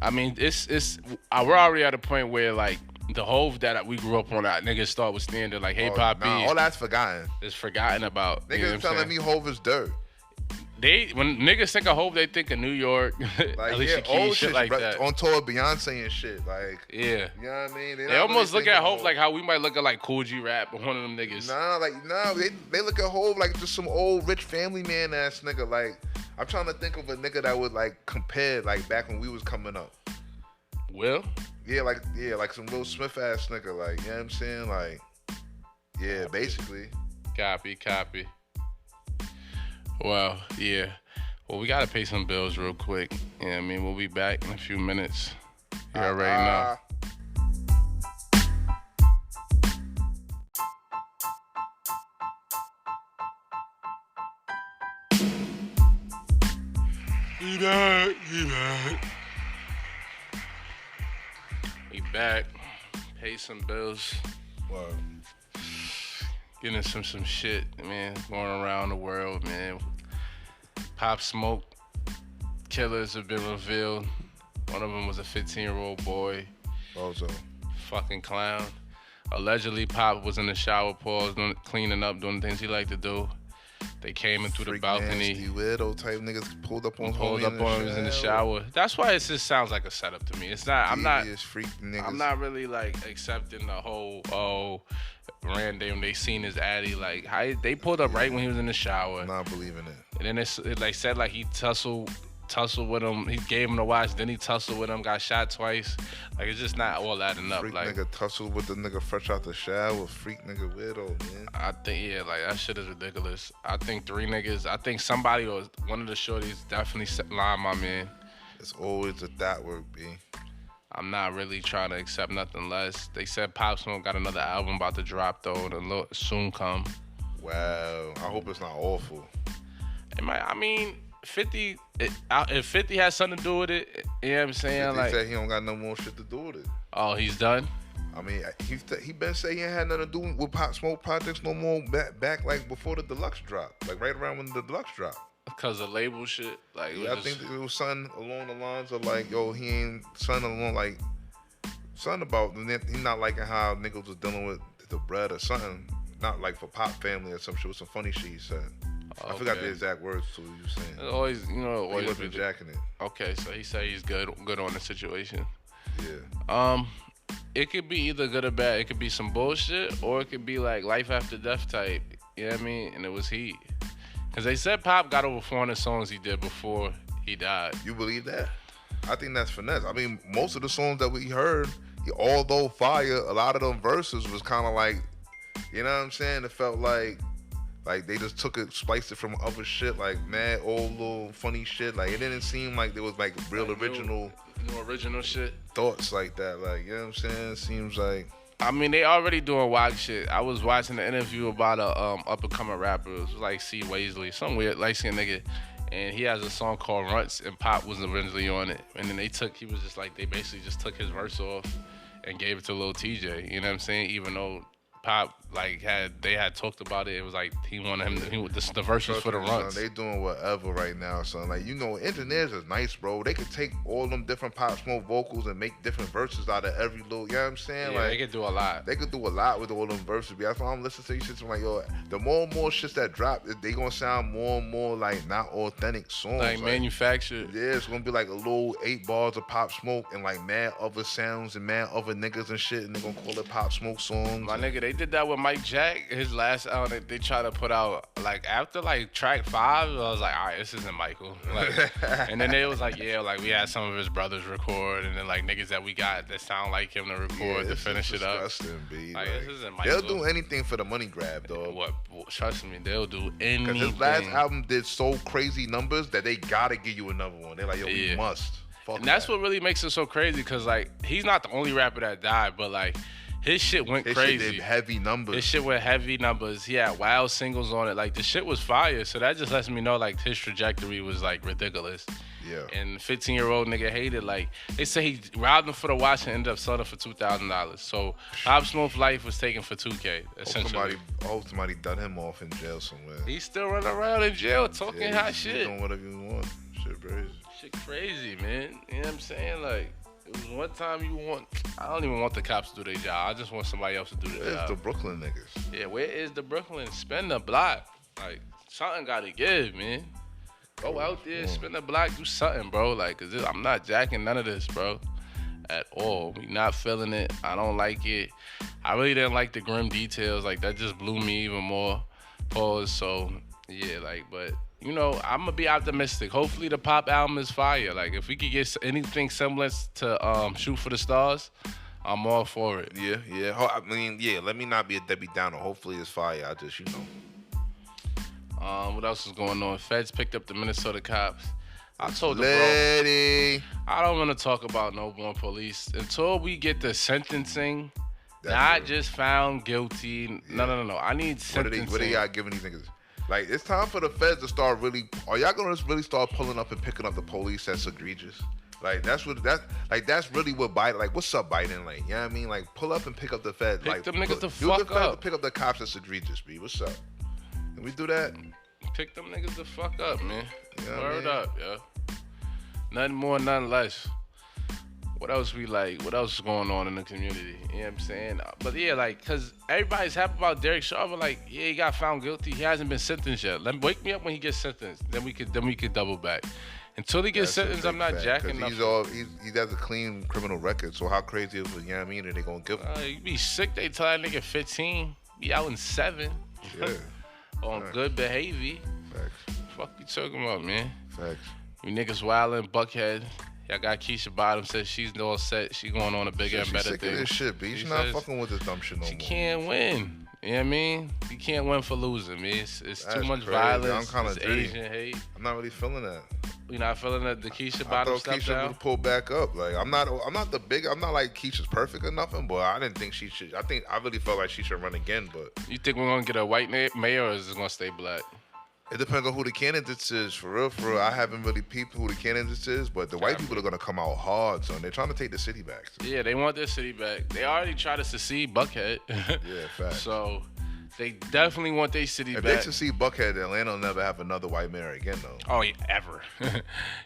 I mean, we're already at a point where like the Hove that we grew up on, that niggas thought was standard, like Hey Pop B. All that's forgotten. It's forgotten about. Niggas telling me Hove is dirt. When niggas think of Hove, they think of New York, like Alicia Keys, shit like that. On tour with Beyonce and shit, like yeah. You know what I mean? They almost look at Hove like how we might look at like Cool G Rap or one of them niggas. They look at Hove like just some old rich family man ass nigga. Like I'm trying to think of a nigga that would like compare like back when we was coming up. Will? Yeah, like some Will Smith ass nigga. Like, you know what I'm saying? Like, yeah, basically. Copy. Well, yeah. Well, we got to pay some bills real quick. Yeah, I mean, we'll be back in a few minutes. You already know. We back. Pay some bills. Wow. Getting some shit, man, going around the world, man. Pop Smoke killers have been revealed. One of them was a 15-year-old boy. Also. Fucking clown. Allegedly, Pop was in the shower, cleaning up, doing things he liked to do. They came in through the balcony. Nasty weirdo type niggas pulled up on him in the shower. That's why it just sounds like a setup to me. It's not. I'm not. Freak niggas. I'm not really like accepting the whole random. They seen his addy like they pulled up right when he was in the shower. I'm not believing it. And then it like said like he tussled with him. He gave him the watch. Then he tussled with him. Got shot twice. Like it's just not all adding up. Freak like nigga tussled with the nigga fresh out the shower. Freak nigga weirdo, man. I think like that shit is ridiculous. I think 3 niggas. I think somebody or one of the shorties definitely lying my man. It's always a that word, B. I'm not really trying to accept nothing less. They said Pop Smoke got another album about to drop though, and it'll soon come. Wow. I hope it's not awful. It might. I mean. 50, if 50 has something to do with it, you know what I'm saying? He said he don't got no more shit to do with it. Oh, he's done? I mean, he been saying he ain't had nothing to do with Pop Smoke projects no more back like before the deluxe drop. Like right around when the deluxe drop. Because of label shit? Like, yeah, I think it was something along the lines of like, yo, he ain't something along like, something about he not liking how niggas was dealing with the bread or something. Not like for Pop Family or some shit. It was some funny shit he said. Okay. I forgot the exact words to what you were saying. It's always, he wasn't jacking it. Okay, so he said he's good on the situation. Yeah. It could be either good or bad. It could be some bullshit, or it could be like life after death type. You know what I mean? And it was heat. Because they said Pop got over 400 songs he did before he died. You believe that? I think that's finesse. I mean, most of the songs that we heard, although fire, a lot of them verses was kind of like, you know what I'm saying? It felt like they just took it, spliced it from other shit, like mad old little funny shit. Like it didn't seem like there was like real like original shit. Thoughts like that. Like, you know what I'm saying? It seems like, I mean, they already doing wild shit. I was watching an interview about a up and coming rapper. It was like C. Waisley, some weird light skinned nigga. And he has a song called Runts, and Pop was originally on it. And then he was just like, they basically just took his verse off and gave it to Lil TJ. You know what I'm saying? Even though Pop like they had talked about it. It was like he wanted him. The verses for the runs. Son, they doing whatever right now, son. Like, you know, engineers is nice, bro. They could take all them different Pop Smoke vocals and make different verses out of every little. You know what I'm saying? Yeah, like, they could do a lot. They could do a lot with all them verses. That's why I'm listening to these shits. I'm like, yo, the more and more shits that drop, they gonna sound more and more like not authentic songs. Like manufactured. Yeah, it's gonna be like a little 8 bars of Pop Smoke and like mad other sounds and mad other niggas and shit, and they gonna call it Pop Smoke songs. My nigga, they did that with Mike Jack. His last album, they tried to put out like after like track 5. I was like, all right, this isn't Michael. Like, and then they was like, yeah, like we had some of his brothers record, and then like niggas that we got that sound like him to record to finish it up. B. Like, this isn't Michael. They'll do anything for the money grab, dog. What? Trust me, they'll do anything. Because his last album did so crazy numbers that they gotta give you another one. They're like, yo, we must. Fuck and that's that. what really makes it so crazy, because like he's not the only rapper that died, but like his shit went crazy. His shit did heavy numbers. His shit went heavy numbers. He had wild singles on it. Like, the shit was fire. So that just lets me know, like, his trajectory was, like, ridiculous. Yeah. And 15-year-old nigga hated, like, they say he robbed him for the watch and ended up selling it for $2,000. So Pop Smoke's life was taken for $2K, essentially. I hope somebody done him off in jail somewhere. He's still running around in jail talking hot shit. He's doing whatever you want. Shit crazy. Shit crazy, man. You know what I'm saying? Like, it was one time I don't even want the cops to do their job. I just want somebody else to do their job. Where's the Brooklyn niggas? Yeah, where is the Brooklyn? Spend the block. Like, something gotta give, man. Go out there, spend the block, do something, bro. Like, cause I'm not jacking none of this, bro. At all. We not feeling it. I don't like it. I really didn't like the grim details. Like, that just blew me even more. Pause. So, yeah, like, but you know, I'm gonna be optimistic. Hopefully the Pop album is fire. Like, if we could get anything semblance to Shoot for the Stars, I'm all for it. Yeah. I mean, yeah, let me not be a Debbie Downer. Hopefully it's fire. I just, you know. What else is going on? Feds picked up the Minnesota cops. I told the bro, I don't want to talk about no more police until we get the sentencing. Not just found guilty. Yeah. No. I need sentencing. What are y'all giving these niggas? Like, it's time for the feds to start really. Are y'all gonna really start pulling up and picking up the police that's egregious? Like that's really what Biden. Like, what's up, Biden? Like, you know what I mean? Like, pull up and pick up the Fed. Pick like, them niggas the do fuck the Fed up. to pick up the cops. That's egregious, B. What's up? Can we do that? Pick them niggas the fuck up, man. You know Word up, yo. Nothing more, nothing less. What else we like? What else is going on in the community? You know what I'm saying? But yeah, like, cause everybody's happy about Derek Chauvin. But like, yeah, he got found guilty. He hasn't been sentenced yet. Wake me up when he gets sentenced. Then we could double back. Until he gets sentenced, I'm not jacking nothing. He has a clean criminal record. So how crazy is it? You know what I mean? Are they gonna give him? You be sick. They tell that nigga 15. Be out in 7. Yeah. On good behavior. Facts. Fuck you talking about, man? Facts. You niggas wildin', Buckhead. Y'all got Keisha Bottoms says she's all set. She going on a bigger and better sick thing. Of this shit, B. She's not fucking with this dumb shit no more. She can't win. You know what I mean? You can't win for losing, man. It's too much crazy. violence. I'm It's Asian hate. I'm not really feeling that. You not feeling that the Keisha Bottoms stuff Keisha would pull back up. Like I'm not like Keisha's perfect or nothing, but I didn't think she should. I really felt like she should run again. But you think we're gonna get a white mayor, or is it gonna stay black? It depends on who the candidates is. For real. I haven't really peeped who the candidates is, but the white people are gonna come out hard, son. They're trying to take the city back. Yeah, they want their city back. They already tried to secede Buckhead. Yeah, facts. So they definitely want their city back. If they secede Buckhead, Atlanta will never have another white mayor again, though. Oh yeah, ever.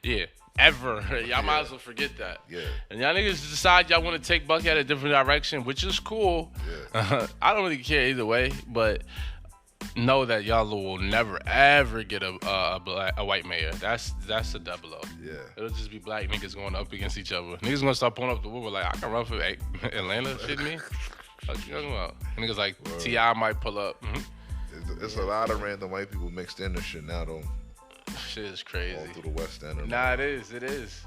Yeah, ever. Y'all might as well forget that. Yeah. And y'all niggas decide y'all want to take Buckhead a different direction, which is cool. Yeah. I don't really care either way, but know that y'all will never ever get a white mayor. That's a double O. Yeah. It'll just be black niggas going up against each other. Niggas gonna start pulling up the wood like, I can run for Atlanta. Shit me. What you talking about? Niggas like T.I. might pull up. It's a lot of random white people mixed in this shit now, though. Shit is crazy. All through the West End. Nah, it is.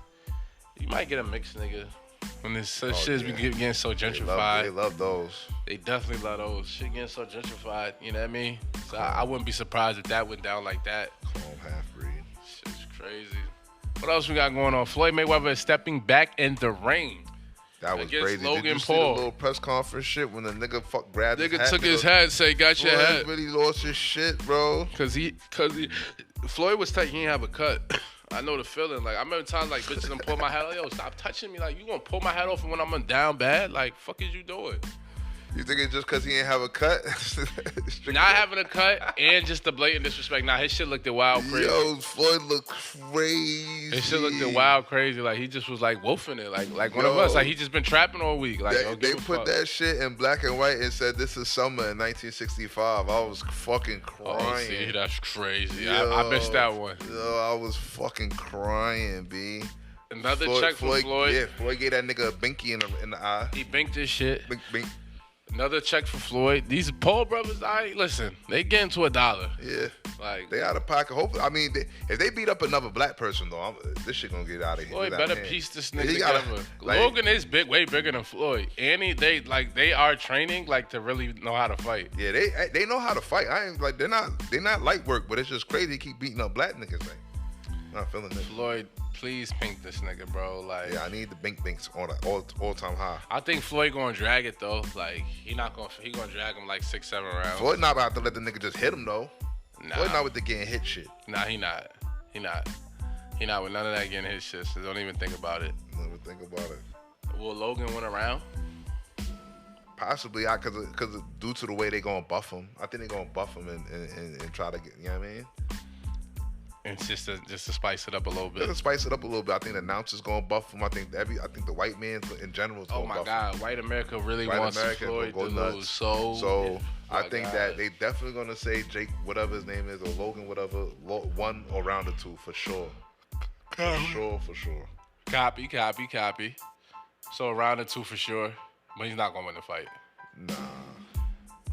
You might get a mixed nigga. When this shit's getting so gentrified. They love those. They definitely love those. Shit getting so gentrified, you know what I mean? So I wouldn't be surprised if that went down like that. Calm half-breed. Shit's crazy. What else we got going on? Floyd Mayweather is stepping back in the ring. That was crazy. Logan Did you see Paul. the little press conference shit when the nigga grabbed his hat? Nigga took his hat, say, got your hat. Floyd really lost his shit, bro. Cause Floyd was tight. He didn't have a cut. I know the feeling. Like I remember times like bitches done pull my hat. Like, yo, stop touching me. Like you gonna pull my hat off when I'm down bad? Like fuck is you doing? You think it's just because he ain't have a cut? Not having a cut and just the blatant disrespect. Nah, his shit looked wild crazy. Yo, Floyd looked crazy. His shit looked wild crazy. Like he just was like wolfing it. Like one of us. Like he just been trapping all week. Like they put that shit in black and white and said this is summer in 1965. I was fucking crying. Oh, see, that's crazy. Yo, I missed that one. Yo, I was fucking crying, B. Another check for Floyd. Yeah, Floyd gave that nigga a binky in the eye. He binked his shit. Bink. Another check for Floyd. These Paul brothers, listen, they getting to $1. Yeah. Like they out of pocket. Hopefully, I mean, if they beat up another black person though, this shit gonna get out of here. Floyd better piece this nigga together. Logan is way bigger than Floyd. And they are training to really know how to fight. Yeah, they know how to fight. I ain't like they're not light work, but it's just crazy they keep beating up black niggas. Like, not feeling it. Floyd, please pink this nigga, bro. Like, yeah, I need the binks on an all time high. I think Floyd gonna drag it though. Like, he gonna drag him like 6-7 rounds. Floyd not about to let the nigga just hit him though. Nah. Floyd not with the getting hit shit. Nah, he not. He not with none of that getting hit shit. So don't even think about it. Don't even think about it. Will Logan win a round? Possibly, because due to the way they gonna buff him. I think they gonna buff him and try to get. You know what I mean? It's just to spice it up a little bit. Just to spice it up a little bit. I think the announcers gonna buff him. I think the white man in general is gonna buff him. Oh my God, white America really wants Floyd to lose. So I think that they definitely gonna say Jake, whatever his name is, or Logan, whatever, one or round or two for sure. For sure. Copy. So a round or two for sure, but he's not gonna win the fight. Nah.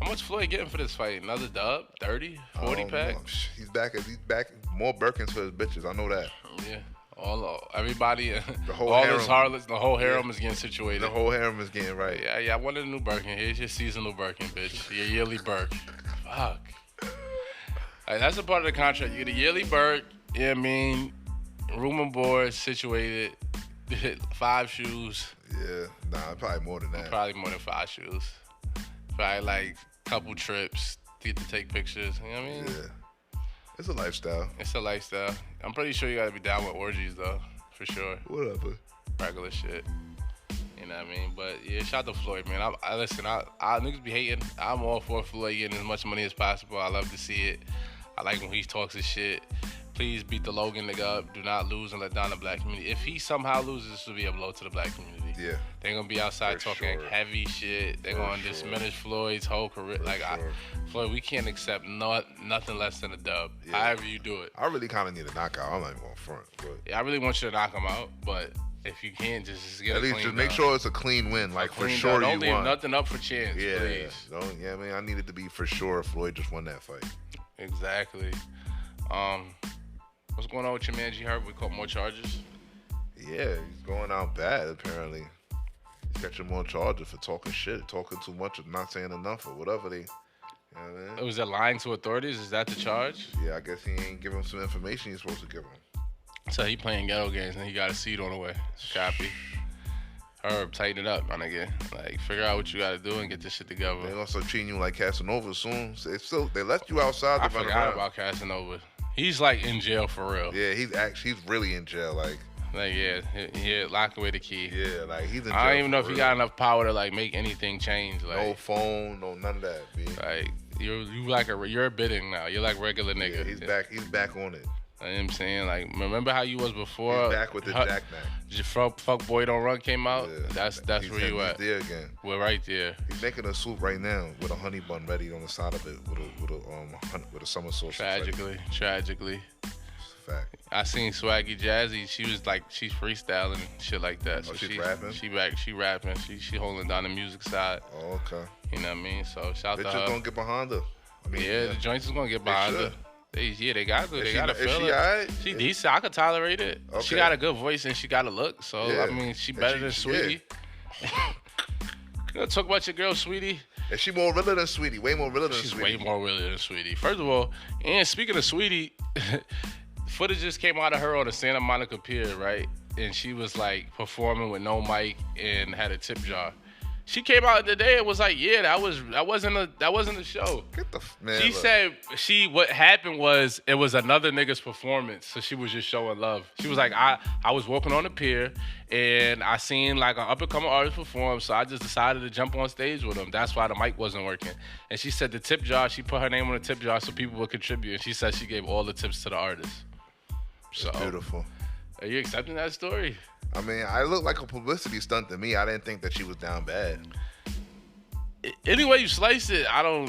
How much Floyd getting for this fight? Another dub? 30? 40 pack? He's back. More Birkins for his bitches. I know that. Yeah. Everybody, the whole all harem. his harlots, the whole harem is getting situated. The whole harem is getting right. Yeah. I wanted a new Birkin. Here's your seasonal Birkin, bitch. Your yearly Birk. Fuck. Like, that's a part of the contract. You get a yearly Birk. You know what I mean? Room and board situated. 5 shoes. Yeah. Nah, probably more than that. Probably more than 5 shoes. Probably like couple trips to get to take pictures. You know what I mean? Yeah. It's a lifestyle. I'm pretty sure you gotta be down with orgies though. For for sure. Whatever. Regular shit. You know what I mean? But yeah, shout out to Floyd, man. I listen. I niggas be hating. I'm all for Floyd getting as much money as possible. I love to see it. I like when he talks his shit. Please beat the Logan nigga up. Do not lose and let down the black community. If he somehow loses, this will be a blow to the black community. Yeah. They're gonna be outside talking heavy shit. They're gonna diminish Floyd's whole career. Floyd, we can't accept nothing less than a dub. Yeah. However you do it. I really kind of need a knockout. I'm not even going front. But yeah, I really want you to knock him out, but if you can't, just get at least just make sure it's a clean win. Like for sure, don't you leave won. Nothing up for chance. Yeah, please. I mean, I needed to be for sure if Floyd just won that fight. Exactly. What's going on with your man G Herb? We caught more charges. Yeah, he's going out bad apparently. He's catching more charges for talking shit, talking too much, or not saying enough, or whatever they. You know what I mean? Was that lying to authorities? Is that the charge? Yeah, I guess he ain't giving him some information he's supposed to give him. So he playing ghetto games and he got a seat on the way. Copy. Herb, tighten it up, my nigga. Like, figure out what you gotta do and get this shit together. They gonna start treating you like Casanova soon. So they left you outside. I forgot about Casanova. He's like in jail for real. Yeah, he's really in jail. Like yeah, lock away the key. Yeah, like he's in jail. I don't even know if he got enough power to like make anything change. Like no phone, no none of that. B. Like you're bidding now. You're like regular nigga. Yeah, he's back on it. You know what I'm saying? Like, remember how you was before? He's back with the Jack Mac. Fuck Boy Don't Run came out? Yeah. That's where you at. He's there again. We're right there. He's making a soup right now with a honey bun ready on the side of it with a summer sauce. Tragically. Fact. I seen Swaggy Jazzy. She was like, she's freestyling and shit like that. So she's rapping? She rapping. She holding down the music side. Oh, okay. You know what I mean? So shout out to her. Bitches gonna get behind her. I mean, the joints is gonna get behind her. They got to. They got to feel it. Right? She decent. I could tolerate it. Okay. She got a good voice and she got a look. So, I mean, she better than Sweetie. You gonna talk about your girl, Sweetie? And she more realer than Sweetie. Way more realer than She's Sweetie. She's way more realer than Sweetie. First of all, and speaking of Sweetie, footage just came out of her on the Santa Monica Pier, right? And she was like performing with no mic and had a tip jar. She came out today and was like, "Yeah, that wasn't a show." Get the man. She said what happened was it was another nigga's performance, so she was just showing love. She was like, I was walking on the pier and I seen like an up and coming artist perform, so I just decided to jump on stage with him. That's why the mic wasn't working. And she said the tip jar, she put her name on the tip jar so people would contribute. And she said she gave all the tips to the artist. So beautiful. Are you accepting that story? I mean, I look like a publicity stunt to me. I didn't think that she was down bad. Any way you slice it, I don't.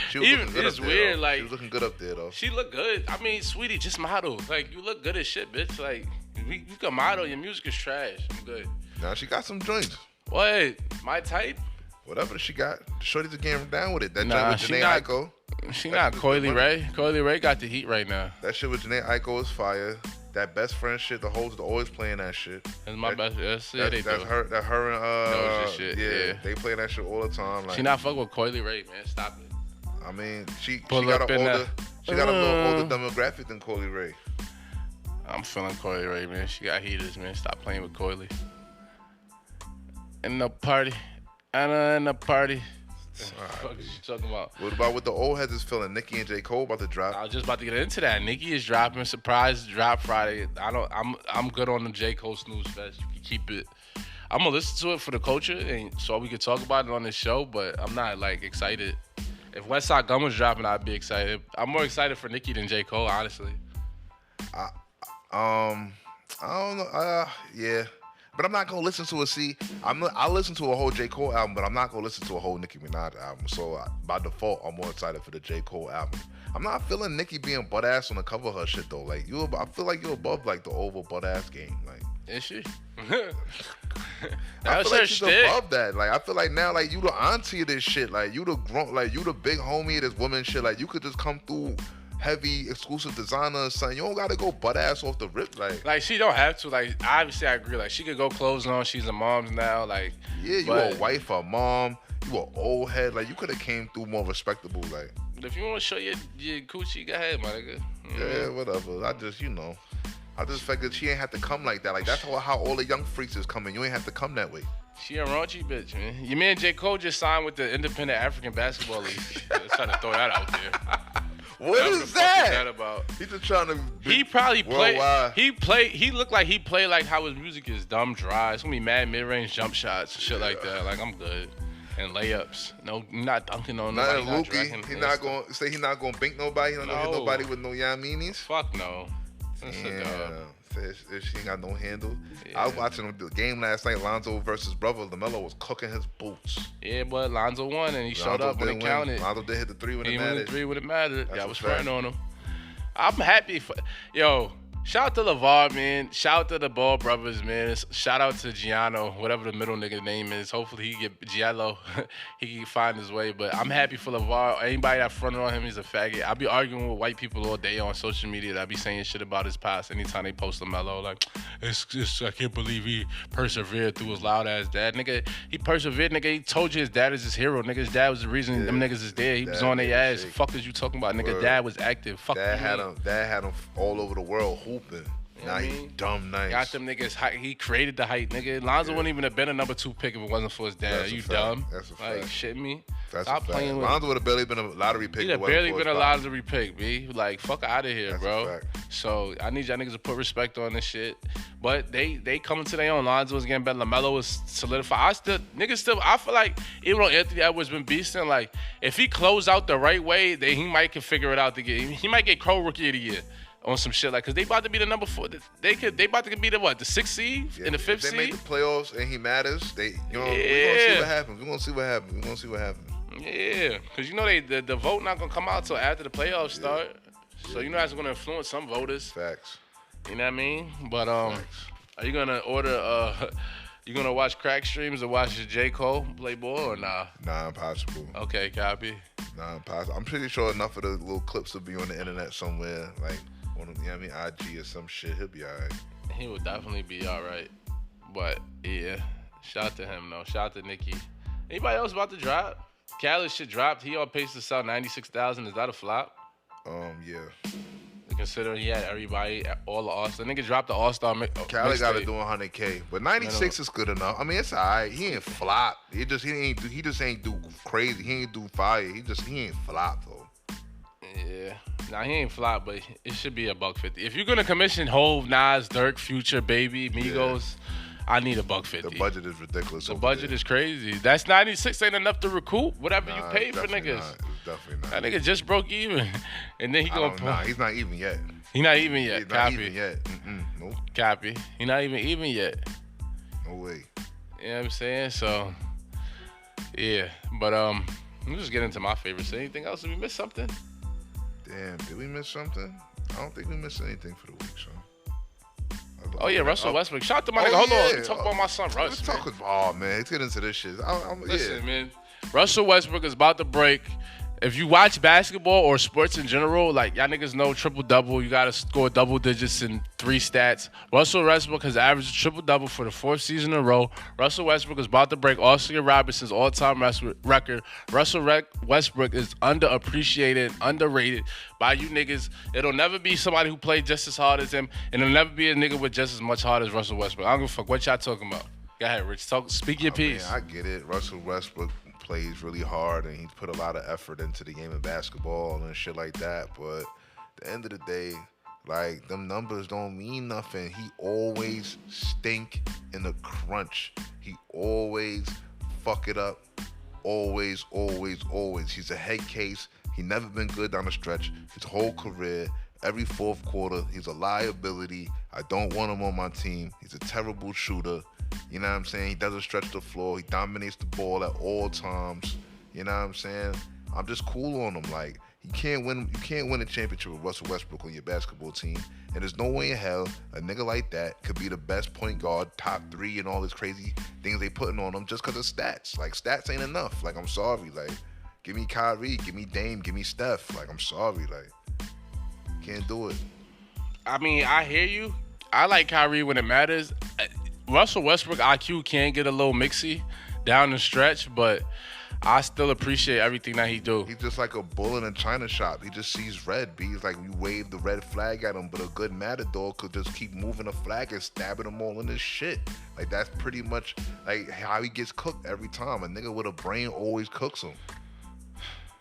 She was looking good it's up there, weird. though. Like she was looking good up there, though. She looked good. I mean, Sweetie, just model. Like you look good as shit, bitch. Like you can model. Your music is trash. I'm good. Now she got some joints. What? My type? Whatever she got. Shorty just getting down with it. That nah, joint with Janae Aiko. She not Coily Ray. Coily Ray got the heat right now. That shit with Janae Aiko is fire. That best friend shit, the hoes are always playing that shit. That's my best. That's her and shit. Yeah, they play that shit all the time. Like, she not fuck with Coily Ray, man. Stop it. I mean, she got a little older demographic than Coily Ray. I'm feeling Coily Ray, man. She got heaters, man. Stop playing with Coily. In the party, Anna in the party. What you talking about? What about what the old heads is feeling? Nicki and J. Cole about to drop. I was just about to get into that. Nicki is dropping. Surprise drop Friday. I'm good on the J. Cole snooze fest. You can keep it. I'm gonna listen to it for the culture and so we can talk about it on this show. But I'm not like excited. If Westside Gun was dropping, I'd be excited. I'm more excited for Nicki than J. Cole, honestly. I don't know. Yeah. But I'm not gonna listen to it. See, I'll listen to a whole J. Cole album, but I'm not gonna listen to a whole Nicki Minaj album. So by default, I'm more excited for the J. Cole album. I'm not feeling Nicki being butt ass on the cover of her shit though. Like I feel like you're above like the over butt ass game. Like, is she? I feel like she's above that. Like I feel like now, like you the auntie of this shit. Like you the grown, like you the big homie of this woman shit. Like you could just come through. Heavy exclusive designer, son. You don't gotta go butt ass off the rip, like she don't have to. Like obviously, I agree. Like she could go clothes on. She's a mom now. Like yeah, you a wife, a mom. You an old head. Like you could have came through more respectable. Like if you want to show your coochie, go ahead, my nigga. Yeah, whatever. I just figured she ain't have to come like that. Like that's how all the young freaks is coming. You ain't have to come that way. She a raunchy bitch, man. Your man J. Cole just signed with the Independent African Basketball League. Trying to throw that out there. What is that? That about? He's just trying to. He probably worldwide. played. He looked like he played like how his music is dumb dry. It's gonna be mad mid-range jump shots, shit like that. Like I'm good. And layups. No, not dunking on nobody. Not Luki. He's not gonna say he's not gonna bink nobody. He's not gonna hit nobody with no yaminis. Fuck no. That's She ain't got no handle. Yeah. I was watching the game last night, Lonzo versus brother. LaMelo was cooking his boots. Yeah, but Lonzo won and he showed up when it counted. Lonzo did hit the 3 when it mattered. He hit the 3 when it mattered. That's I was fronting on him. I'm happy for shout out to LeVar, man. Shout out to the Ball brothers, man. Shout out to Gianno, whatever the middle nigga name is. Hopefully he get Giallo. He can find his way. But I'm happy for LeVar. Anybody that fronted on him is a faggot. I be arguing with white people all day on social media that be saying shit about his past anytime they post LaMelo. Like, it's just, I can't believe he persevered through his loud ass dad. Nigga, he persevered, nigga. He told you his dad is his hero. Nigga, his dad was the reason them niggas is there. He was on their ass. Fuck is you talking about? Nigga, dad was active. Fuck dad had him all over the world hooping. Now he dumb nice. Got them niggas hype. He created the hype, nigga. Lonzo wouldn't even have been a number 2 pick if it wasn't for his dad. That's you fact. dumb? That's a like fact. shit me. That's Stop playing with. Lonzo would have barely been a lottery pick. He'd have barely been a lottery pick, b. Like fuck out of here, That's bro. a fact. So I need y'all niggas to put respect on this shit. But they coming to their own. Lonzo was getting better. LaMelo was solidified. I feel like even though Anthony Edwards been beasting, like if he closed out the right way, then he might can figure it out to get. He might get Crow Rookie of the Year. On some shit like, cause they about to be the number 4. They about to be the what? The 6th seed and the 5th seed. If they make the playoffs and he matters, we gonna see what happens. We gonna see what happens. Yeah, cause the vote not gonna come out till after the playoffs start. So that's gonna influence some voters. Facts. You know what I mean? But are you gonna order? You gonna watch crack streams or watch J. Cole play ball or nah? Nah, impossible. Okay, copy. Nah, impossible. I'm pretty sure enough of the little clips will be on the internet somewhere, like on IG or some shit. He'll be alright. He will definitely be alright. But yeah, shout out to him though. Shout out to Nicki. Anybody else about to drop? Khaled shit dropped. He on pace to sell 96,000. Is that a flop? Yeah. Considering he had everybody, all the All-Star. Nigga dropped the All-Star Khaled got to do 100K, but 96 is good enough. I mean, it's alright. He ain't flop. He just ain't do crazy. He ain't do fire. He ain't flop though. Yeah. Nah, he ain't flop, but it should be $150. If you're gonna commission Hove, Nas, Dirk, Future, Baby, Migos, I need $150. The budget is ridiculous. The budget is crazy. That's 96 ain't enough to recoup whatever you paid for niggas. It's definitely not. That nigga just broke even, and then he gonna. Nah, he's not even yet. He not even yet. He's not even yet. Nope. Copy. He not even yet. No way. You know what I'm saying? So, yeah. But let me just get into my favorites. Anything else? Did we miss something? Damn, did we miss something? I don't think we missed anything for the week, son. Oh yeah, Russell Westbrook. Shout out to my nigga. Hold on, let me talk about my son Russ. Let's get into this shit. Listen, man. Russell Westbrook is about to break. If you watch basketball or sports in general, like y'all niggas know triple-double, you got to score double digits in 3 stats. Russell Westbrook has averaged a triple-double for the 4th season in a row. Russell Westbrook is about to break Oscar Robertson's all-time record. Russell Westbrook is underappreciated, underrated by you niggas. It'll never be somebody who played just as hard as him, and it'll never be a nigga with just as much heart as Russell Westbrook. I don't give a fuck what y'all talking about. Go ahead, Rich. Speak your piece. Man, I get it. Russell Westbrook plays really hard and he's put a lot of effort into the game of basketball and shit like that, but at the end of the day, like, them numbers don't mean nothing. He always stink in the crunch. He always fuck it up. Always. He's a head case. He never been good down the stretch his whole career. Every 4th quarter, he's a liability. I don't want him on my team. He's a terrible shooter. You know what I'm saying? He doesn't stretch the floor. He dominates the ball at all times. You know what I'm saying? I'm just cool on him. Like, you can't win a championship with Russell Westbrook on your basketball team. And there's no way in hell a nigga like that could be the best point guard, top 3, and all this crazy things they putting on him just because of stats. Like, stats ain't enough. Like, I'm sorry. Like, give me Kyrie, give me Dame, give me Steph. Like, I'm sorry. Like, can't do it. I mean, I hear you. I like Kyrie when it matters. Russell Westbrook IQ can get a little mixy down the stretch, but I still appreciate everything that he do. He's just like a bull in a china shop. He just sees red, B. He's like, you wave the red flag at him, but a good matador could just keep moving the flag and stabbing them all in his shit. Like, that's pretty much like how he gets cooked every time. A nigga with a brain always cooks him.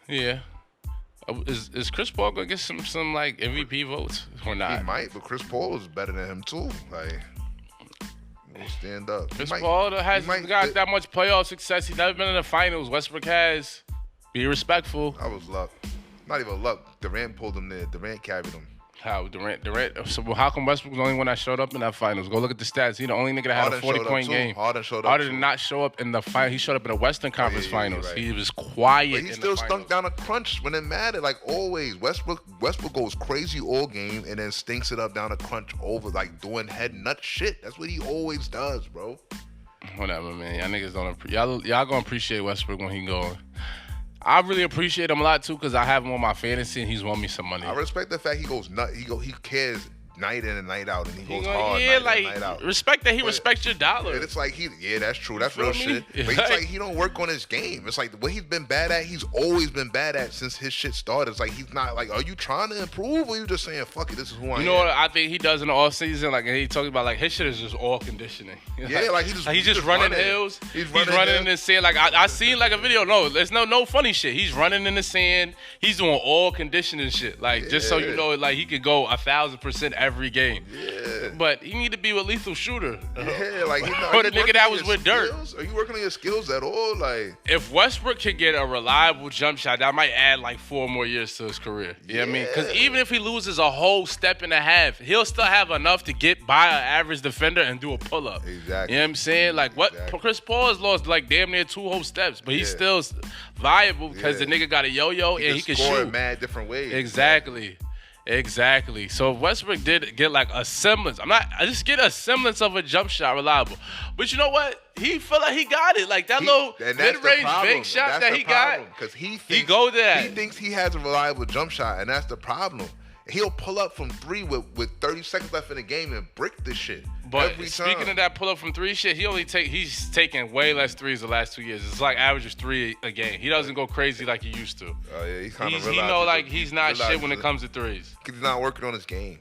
Yeah. Is Chris Paul gonna get some like MVP votes or not? He might, but Chris Paul is better than him too. Like, we'll stand up. Chris Paul hasn't got that much playoff success. He's never been in the finals. Westbrook has. Be respectful. That was luck. Not even luck. Durant pulled him there. Durant carried him. How Durant? So how come Westbrook was the only one that showed up in that finals? Go look at the stats. He the only nigga that had a 40-point game. Harden showed up. Harden did not show up in the final. He showed up in the Western Conference Finals. Right. He was quiet. But he still stunk down a crunch when it mattered. Like always, Westbrook goes crazy all game and then stinks it up down a crunch over like doing head nut shit. That's what he always does, bro. Whatever, man. Y'all niggas don't. Y'all gonna appreciate Westbrook when he going. I really appreciate him a lot too because I have him on my fantasy and he's won me some money. I respect the fact he goes nut. He cares night in and night out, and he goes hard night in and night out. Respect that he respects your dollar. It's like that's true. That's real shit. But it's like he don't work on his game. It's like what he's been bad at. He's always been bad at since his shit started. It's like he's not like, are you trying to improve or you just saying fuck it? This is who I am. You know what I think he does in the off season? Like he talks about like his shit is just all conditioning. Yeah, like he's just running hills. He's running in the sand. Like I seen like a video. No, there's no funny shit. He's running in the sand. He's doing all conditioning shit. Like just so you know, like he could go 1,000% every game. Yeah. But he need to be with Lethal Shooter. Yeah, like or the nigga that was with Dirt. Are you working on your skills at all? Like if Westbrook could get a reliable jump shot, that might add like 4 more years to his career. You know what I mean? Because even if he loses a whole step and a half, he'll still have enough to get by an average defender and do a pull-up. Exactly. You know what I'm saying? Like what Chris Paul has lost like damn near 2 whole steps, but he's still viable because the nigga got a yo-yo and he can score shoot in mad different ways. Exactly. So if Westbrook did get like a semblance, I just get a semblance of a jump shot reliable. But you know what? He feel like he got it. Like that little mid-range bank shot that he got. Because he thinks he has a reliable jump shot, and that's the problem. He'll pull up from 3 with 30 seconds left in the game and brick this shit. But speaking of that pull up from 3 shit, he's taking way less threes the last 2 years. It's like averages 3 a game. He doesn't go crazy like he used to. Oh yeah, he's not shit when it comes to threes. He's not working on his game.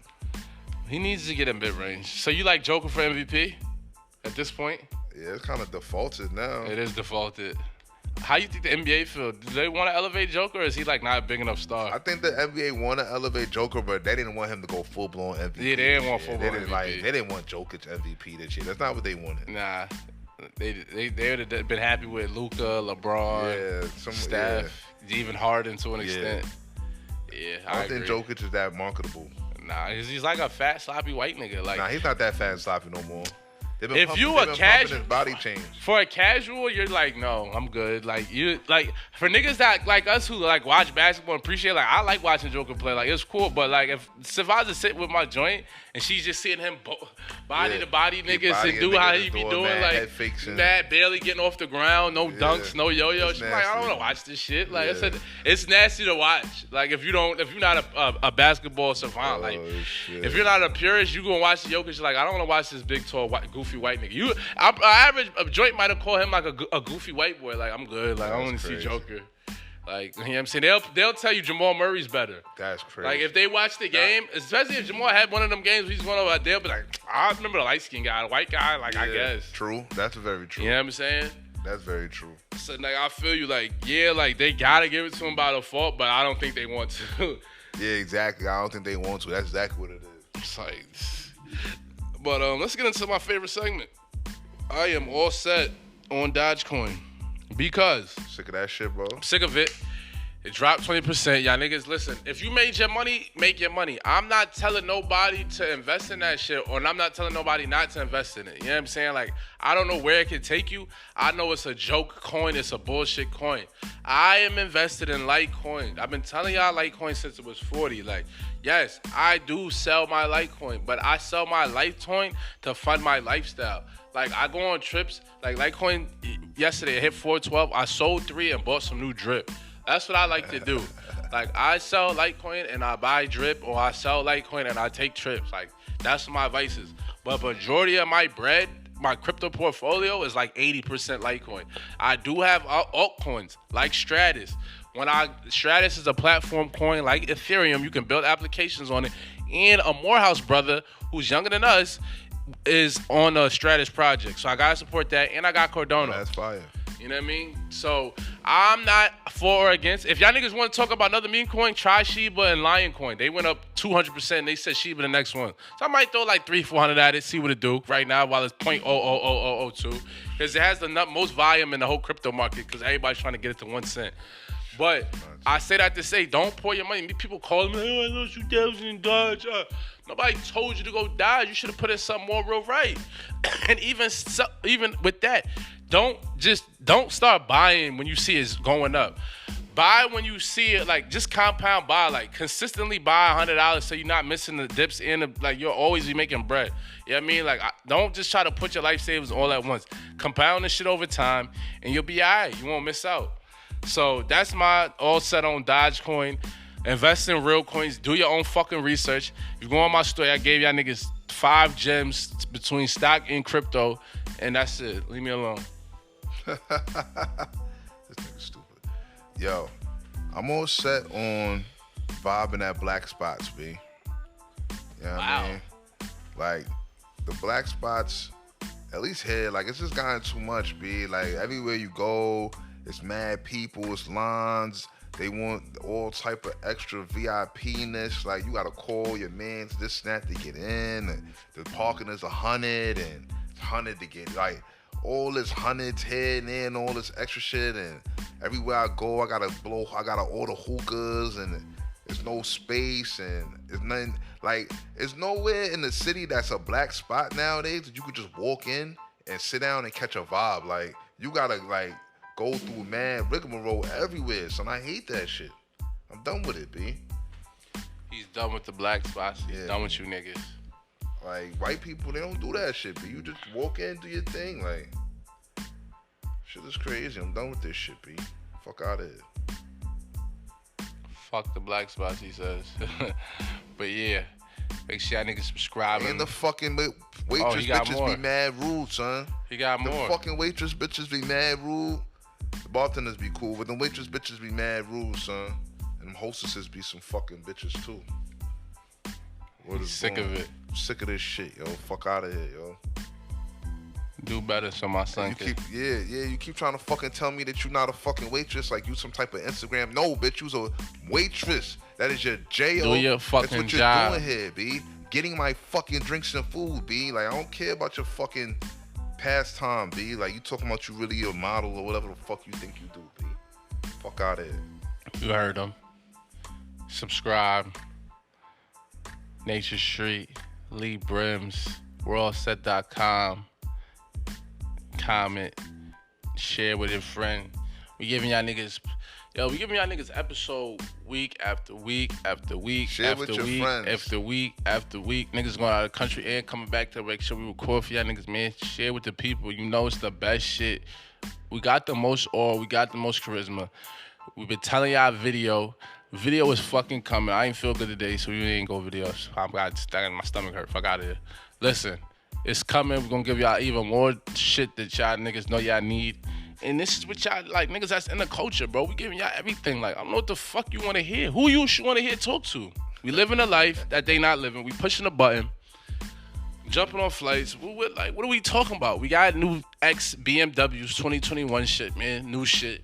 He needs to get in mid range. So you like Joker for MVP at this point? Yeah, it's kind of defaulted now. It is defaulted. How you think the NBA feel? Do they want to elevate Joker, or is he like not a big enough star? I think the NBA want to elevate Joker, but they didn't want him to go full blown MVP. Yeah, they didn't want full blown MVP. They didn't want Jokic MVP this year. That's not what they wanted. Nah, they would have been happy with Luka, LeBron, Steph, even Harden to an extent. Yeah, I don't think Jokic is that marketable. Nah, he's like a fat, sloppy white nigga. Like, nah, he's not that fat and sloppy no more. If you a casual, body change. For a casual, you're like, no, I'm good. Like you, like for niggas that like us who like watch basketball and appreciate, like I like watching Joker play. Like it's cool, but like if Savazza sit with my joint and she's just seeing him body to body niggas and do how he be doing, like mad, barely getting off the ground, no dunks, no yo-yo. She's like, I don't want to watch this shit. Like I said, it's nasty to watch. Like if you're not a basketball savant, like if you're not a purist, you gonna watch the Jokic. Like I don't want to watch this big, tall, goofy white nigga. Average joint might have called him like a goofy white boy. Like I'm good. Like I want to see Joker. Like you know what I'm saying, they'll tell you Jamal Murray's better. That's crazy. Like if they watch the game, especially if Jamal had one of them games, he's going over. They'll be like, I remember the light skinned guy, the white guy. Like I guess. True. That's very true. You know what I'm saying? That's very true. So like I feel you. Like like they gotta give it to him by default, but I don't think they want to. Yeah, exactly. I don't think they want to. That's exactly what it is. It's like, but let's get into my favorite segment. I am all set on Dogecoin because sick of that shit, bro. I'm sick of it. It dropped 20%. Y'all niggas, listen. If you made your money, make your money. I'm not telling nobody to invest in that shit, or I'm not telling nobody not to invest in it. You know what I'm saying? Like, I don't know where it can take you. I know it's a joke coin. It's a bullshit coin. I am invested in Litecoin. I've been telling y'all Litecoin since it was 40. Like, yes, I do sell my Litecoin, but I sell my Litecoin to fund my lifestyle. Like, I go on trips. Like, Litecoin, yesterday, it hit 412. I sold 3 and bought some new drip. That's what I like to do. Like, I sell Litecoin and I buy drip, or I sell Litecoin and I take trips. Like, that's my vices. But majority of my bread, my crypto portfolio is like 80% Litecoin. I do have altcoins like Stratus. Stratus is a platform coin like Ethereum. You can build applications on it. And a Morehouse brother who's younger than us is on a Stratus project. So I gotta support that. And I got Cardano. That's fire. You know what I mean? So I'm not for or against. If y'all niggas want to talk about another meme coin, try Shiba and Lion Coin. They went up 200%. And they said Shiba the next one. So I might throw like 300-400 at it, see what it do right now while it's 0.00002. Because it has the most volume in the whole crypto market because everybody's trying to get it to 1 cent. But I say that to say, don't pour your money. People call me, oh, I lost 2,000 in Dodge. Nobody told you to go Dodge. You should have put in something more real right. And even with that, don't start buying when you see it's going up. Buy when you see it, like just compound buy, like consistently buy $100 so you're not missing the dips in. Like you'll always be making bread. You know what I mean? Like don't just try to put your life savings all at once. Compound this shit over time and you'll be all right. You won't miss out. So that's my all set on Dogecoin. Invest in real coins. Do your own fucking research. If you go on my story, I gave y'all niggas 5 gems between stock and crypto, and that's it. Leave me alone. This nigga stupid. Yo, I'm all set on vibing at black spots, B. You know what I mean? Like, the black spots, at least here, like, it's just gotten too much, B. Like, everywhere you go, it's mad people, it's lines. They want all type of extra VIP-ness. Like, you got to call your mans, this and that to get in. And the parking is 100 and it's 100 to get, like, all this hundreds here and there and all this extra shit. And everywhere I go, I got to order hookahs and there's no space and there's nothing. Like, there's nowhere in the city that's a black spot nowadays that you could just walk in and sit down and catch a vibe. Like, you got to, like, go through mad rigmarole everywhere, son. I hate that shit. I'm done with it, B. He's done with the black spots. He's done with you niggas. Like, white people, they don't do that shit, B. You just walk in, do your thing. Like, shit is crazy. I'm done with this shit, B. Fuck out of here. Fuck the black spots, he says. But yeah, make sure y'all niggas subscribe. And the fucking waitress bitches more. Be mad rude, son. He got more. The fucking waitress bitches be mad rude. The bartenders be cool, but the waitress bitches be mad rude, son. And them hostesses be some fucking bitches, too. Sick of it. I'm sick of this shit, yo. Fuck out of here, yo. Do better so my son can. You keep trying to fucking tell me that you're not a fucking waitress, like you some type of Instagram. No, bitch, you's a waitress. That is your J.O. Do your fucking That's what job. you're doing here, B. Getting my fucking drinks and food, B. Like, I don't care about your fucking pastime, B. Like, you talking about you really a model or whatever the fuck you think you do, B. Fuck out of here. You heard him. Subscribe. Nature Street, Lee Brims, worldset.com. Comment, share with your friend. We giving y'all niggas episode week after week after week share after with your week friends. after week after week. Niggas going out of the country and coming back to make sure we record for y'all niggas, man. Share with the people. You know it's the best shit. We got the most awe. We got the most charisma. We've been telling y'all video. Video is fucking coming. I ain't feel good today, so we ain't go videos. My stomach hurt. Fuck out of here. Listen, it's coming. We're gonna give y'all even more shit that y'all niggas know y'all need. And this is what y'all, like, niggas that's in the culture, bro. We giving y'all everything. Like, I don't know what the fuck you want to hear. Who you want to hear talk to? We living a life that they not living. We pushing a button. Jumping on flights. What are we talking about? We got new BMWs 2021 shit, man. New shit.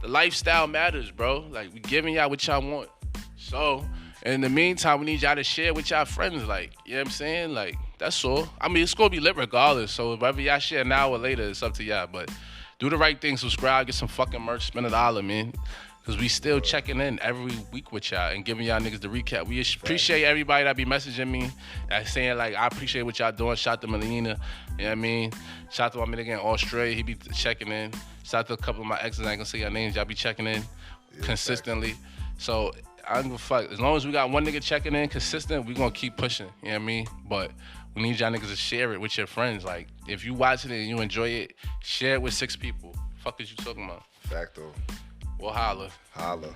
The lifestyle matters, bro. Like, we giving y'all what y'all want. So, in the meantime, we need y'all to share with y'all friends. Like, you know what I'm saying? Like, that's all. I mean, it's going to be lit regardless. So, whether y'all share now or later, it's up to y'all. But do the right thing. Subscribe. Get some fucking merch. Spend $1, man. Because we still checking in every week with y'all and giving y'all niggas the recap. We appreciate everybody that be messaging me, that's saying, like, I appreciate what y'all doing. Shout out to Melina, you know what I mean? Shout out to my nigga in Australia. He be checking in. Shout out to a couple of my exes. I ain't gonna say your names. Y'all be checking in consistently. So, I don't give a fuck. As long as we got one nigga checking in consistent, we gonna keep pushing, you know what I mean? But we need y'all niggas to share it with your friends. Like, if you watching it and you enjoy it, share it with 6 people. Fuck is you talking about? Facto. Well, holla. Holla.